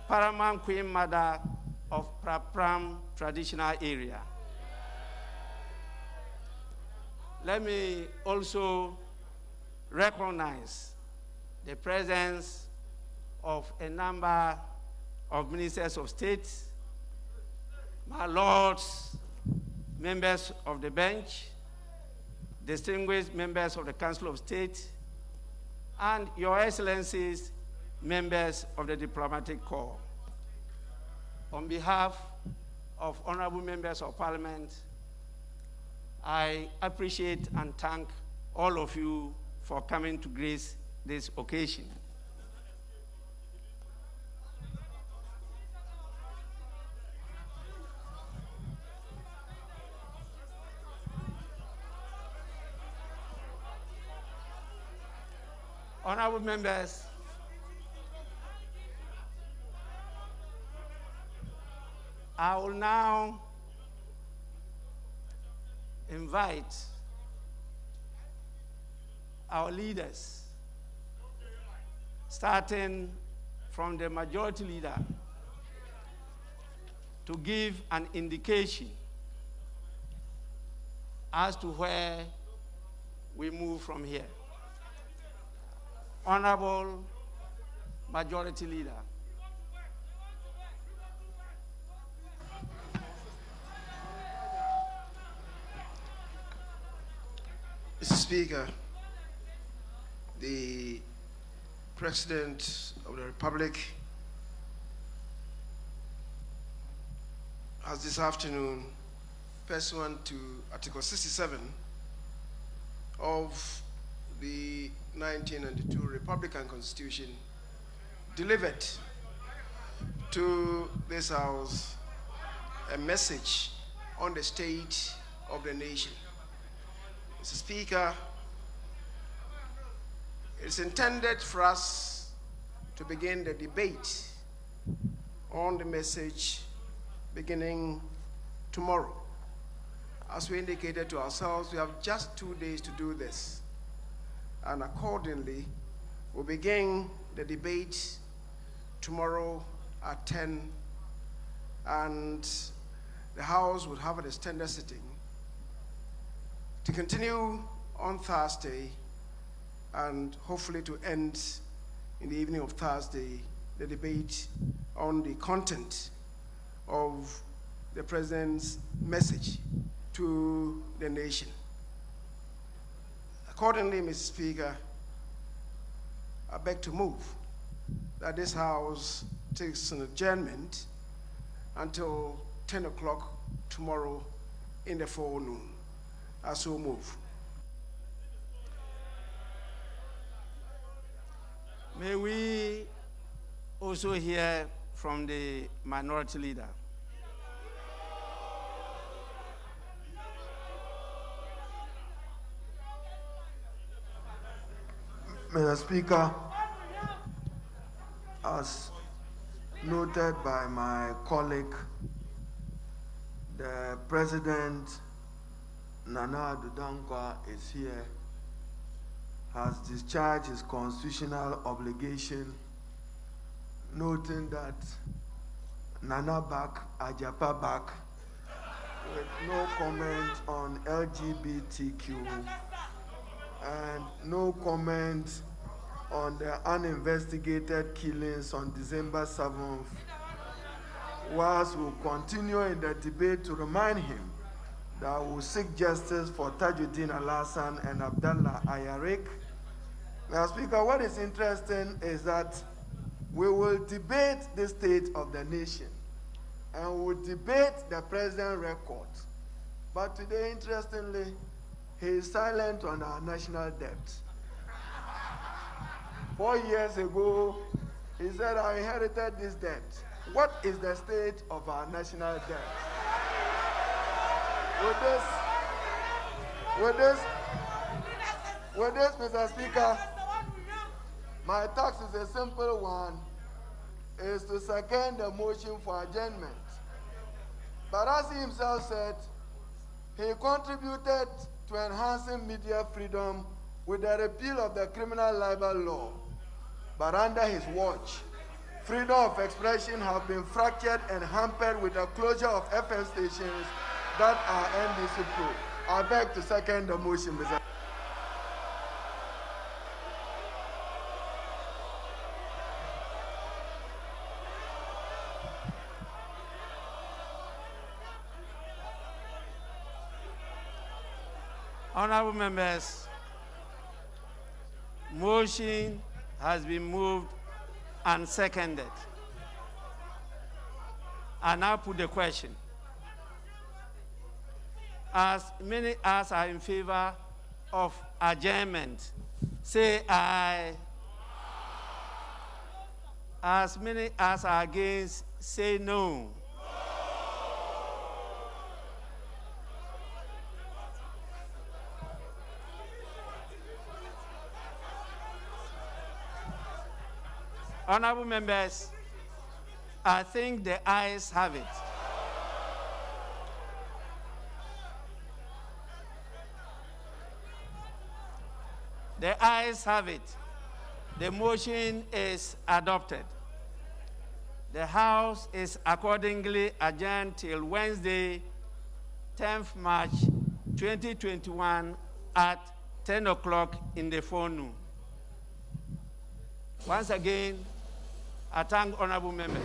Paramount Queen Mother of Prapram Traditional Area. Let me also recognize the presence of a number of ministers of state, my lords, members of the bench, distinguished members of the Council of State, and your excellencies, members of the diplomatic corps. On behalf of honorable members of parliament, I appreciate and thank all of you for coming to grace this occasion. Honorable members, I will now invite our leaders, starting from the majority leader, to give an indication as to where we move from here. Honorable Majority Leader. Mr. Speaker, the President of the Republic has this afternoon, pursuant to Article 67 of the 1992 Republican Constitution, delivered to this House a message on the state of the nation. Mr. Speaker, it's intended for us to begin the debate on the message beginning tomorrow. As we indicated to ourselves, we have just 2 days to do this. And accordingly, we'll begin the debate tomorrow at 10, and the House will have an extended sitting to continue on Thursday, and hopefully to end in the evening of Thursday the debate on the content of the President's message to the nation. Accordingly, Mr. Speaker, I beg to move that this House takes an adjournment until 10 o'clock tomorrow in the forenoon. I so move. May we also hear from the minority leader. Mr. Speaker, as noted by my colleague, the President, Nana Addo Dankwa, is here, has discharged his constitutional obligation, noting that Nana back, Ajapa back, with no comment on LGBTQ and no comment on the uninvestigated killings on December 7th, whilst we'll continue in the debate to remind him that we'll seek justice for Tajuddin Al-Hassan and Abdallah Ayarik. Now, Speaker, what is interesting is that we will debate the state of the nation and we'll debate the president record. But today, interestingly, he is silent on our national debt. 4 years ago, he said, I inherited this debt. What is the state of our national debt? With this, Mr. Speaker, my task is a simple one, is to second the motion for adjournment. But as he himself said, he contributed to enhancing media freedom with the repeal of the criminal libel law. But under his watch, freedom of expression has been fractured and hampered with the closure of FM stations that are NDC pro. I beg to second the motion, Mr. Honorable members, motion has been moved and seconded. I now put the question. As many as are in favor of adjournment, say aye. As many as are against, say no. Honorable members, I think the ayes have it. The ayes have it. The motion is adopted. The House is accordingly adjourned till Wednesday, 10th March 2021 at 10 o'clock in the forenoon. Once again, I thank honorable members.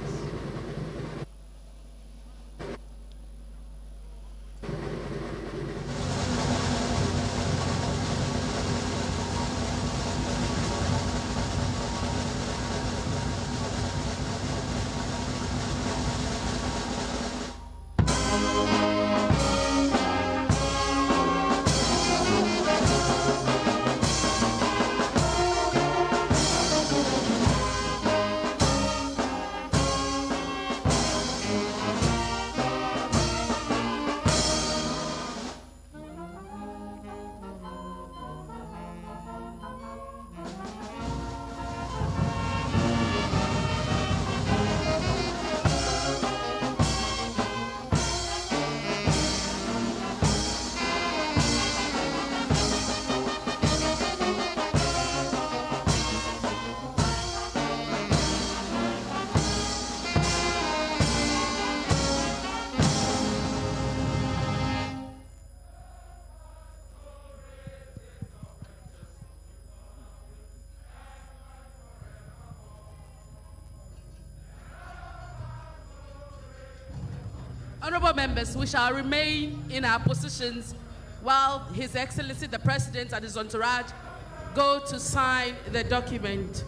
Honorable members, we shall remain in our positions while His Excellency the President and his entourage go to sign the document.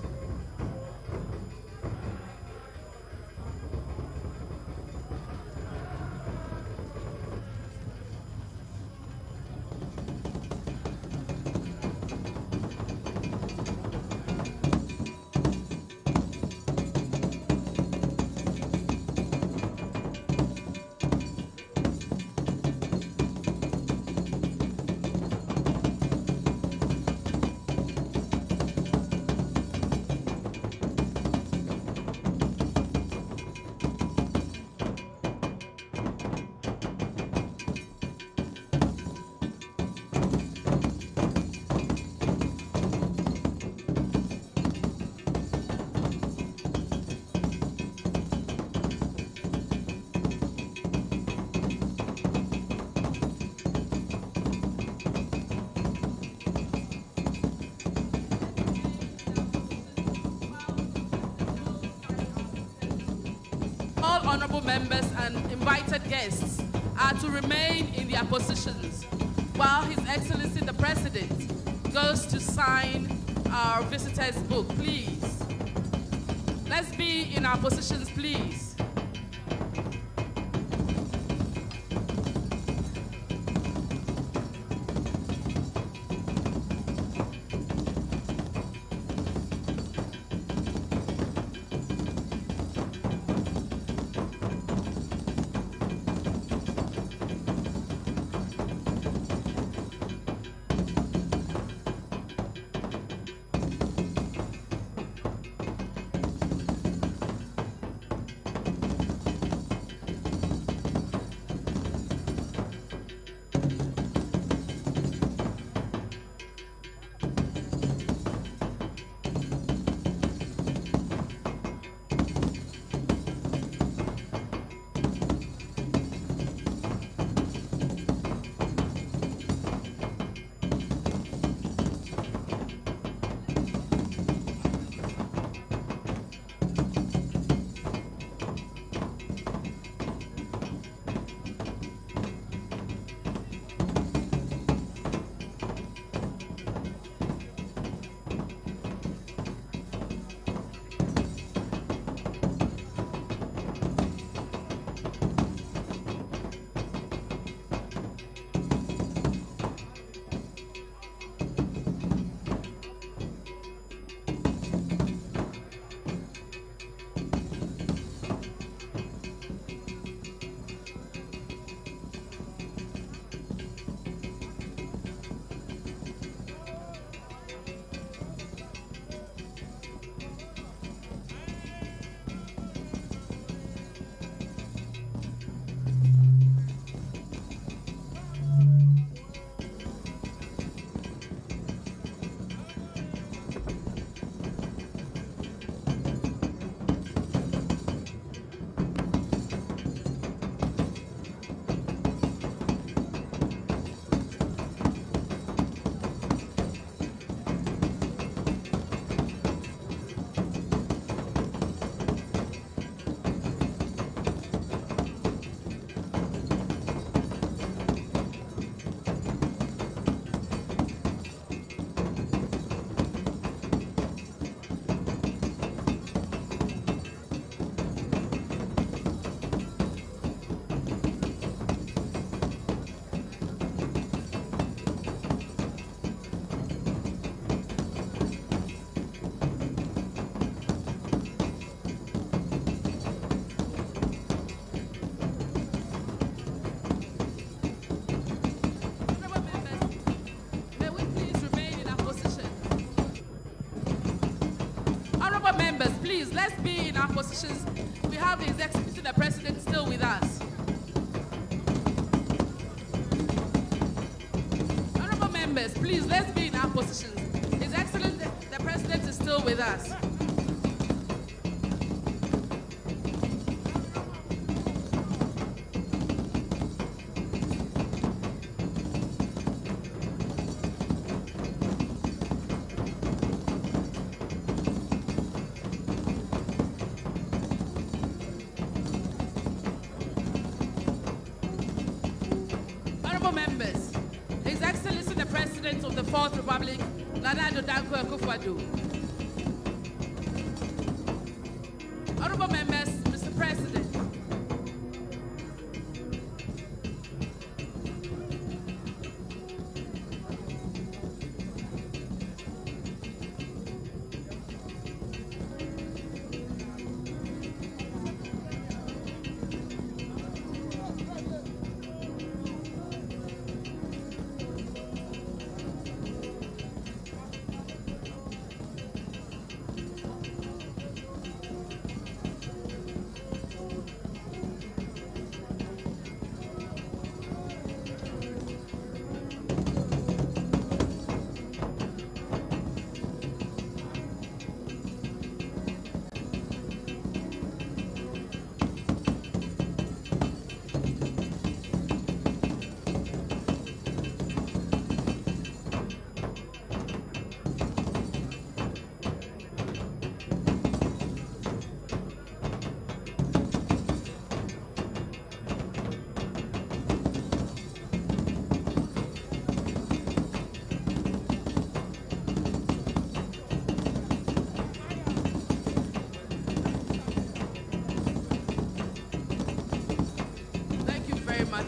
Honorable members and invited guests are to remain in their positions while His Excellency the President goes to sign our visitors' book, please. Let's be in our positions, please. Let's be in our positions. We have His Excellency the President still with us. Honorable members, please, let's be in our positions. His Excellency the President is still with us. members, His Excellency the President of the Fourth Republic, Addo Dankwa Akufo-Addo. Honorable members, Mr. President.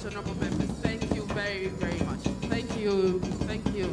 Honorable members, thank you very, very much. Thank you. Thank you.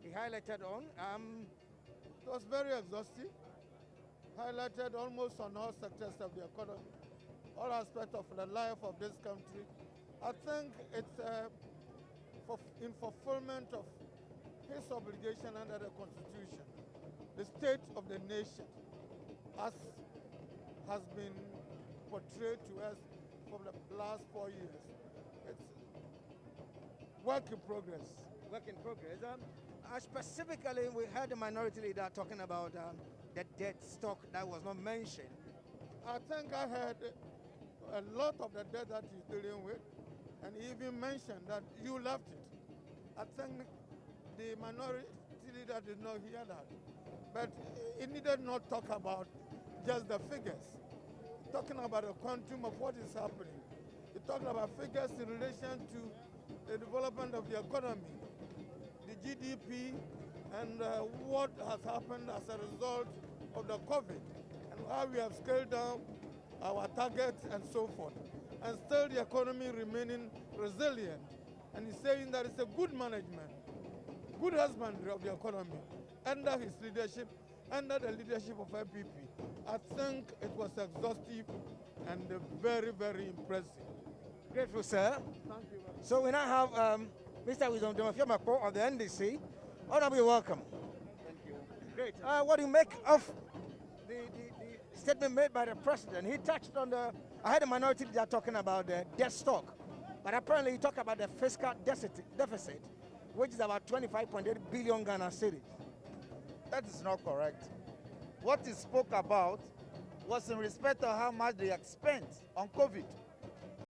He highlighted on. It was very exhaustive, highlighted almost on all sectors of the economy, all aspects of the life of this country. I think it's in fulfillment of his obligation under the Constitution, the state of the nation, as has been portrayed to us for the last 4 years. It's work in progress. Work in progress. Specifically, we heard the minority leader talking about the debt stock that was not mentioned. I think I heard a lot of the debt that he's dealing with, and he even mentioned that you left it. I think the minority leader did not hear that. But he needed not talk about just the figures. Talking about the quantum of what is happening. He talked about figures in relation to the development of the economy, the GDP, and what has happened as a result of the COVID, and how we have scaled down our targets and so forth, and still the economy remaining resilient. And he's saying that it's a good management, good husbandry of the economy under his leadership, under the leadership of MPP. I think it was exhaustive and very, very impressive. Grateful, sir. Thank you. So we now have Mr. Wisdom Demofia-Mako of the NDC. Honorably welcome. Thank you. Great. What do you make of the statement made by the president? He touched on I had a minority leader talking about the debt stock, but apparently he talked about the fiscal deficit, which is about 25.8 billion Ghana cedis. That is not correct. What he spoke about was in respect of how much they had spent on COVID.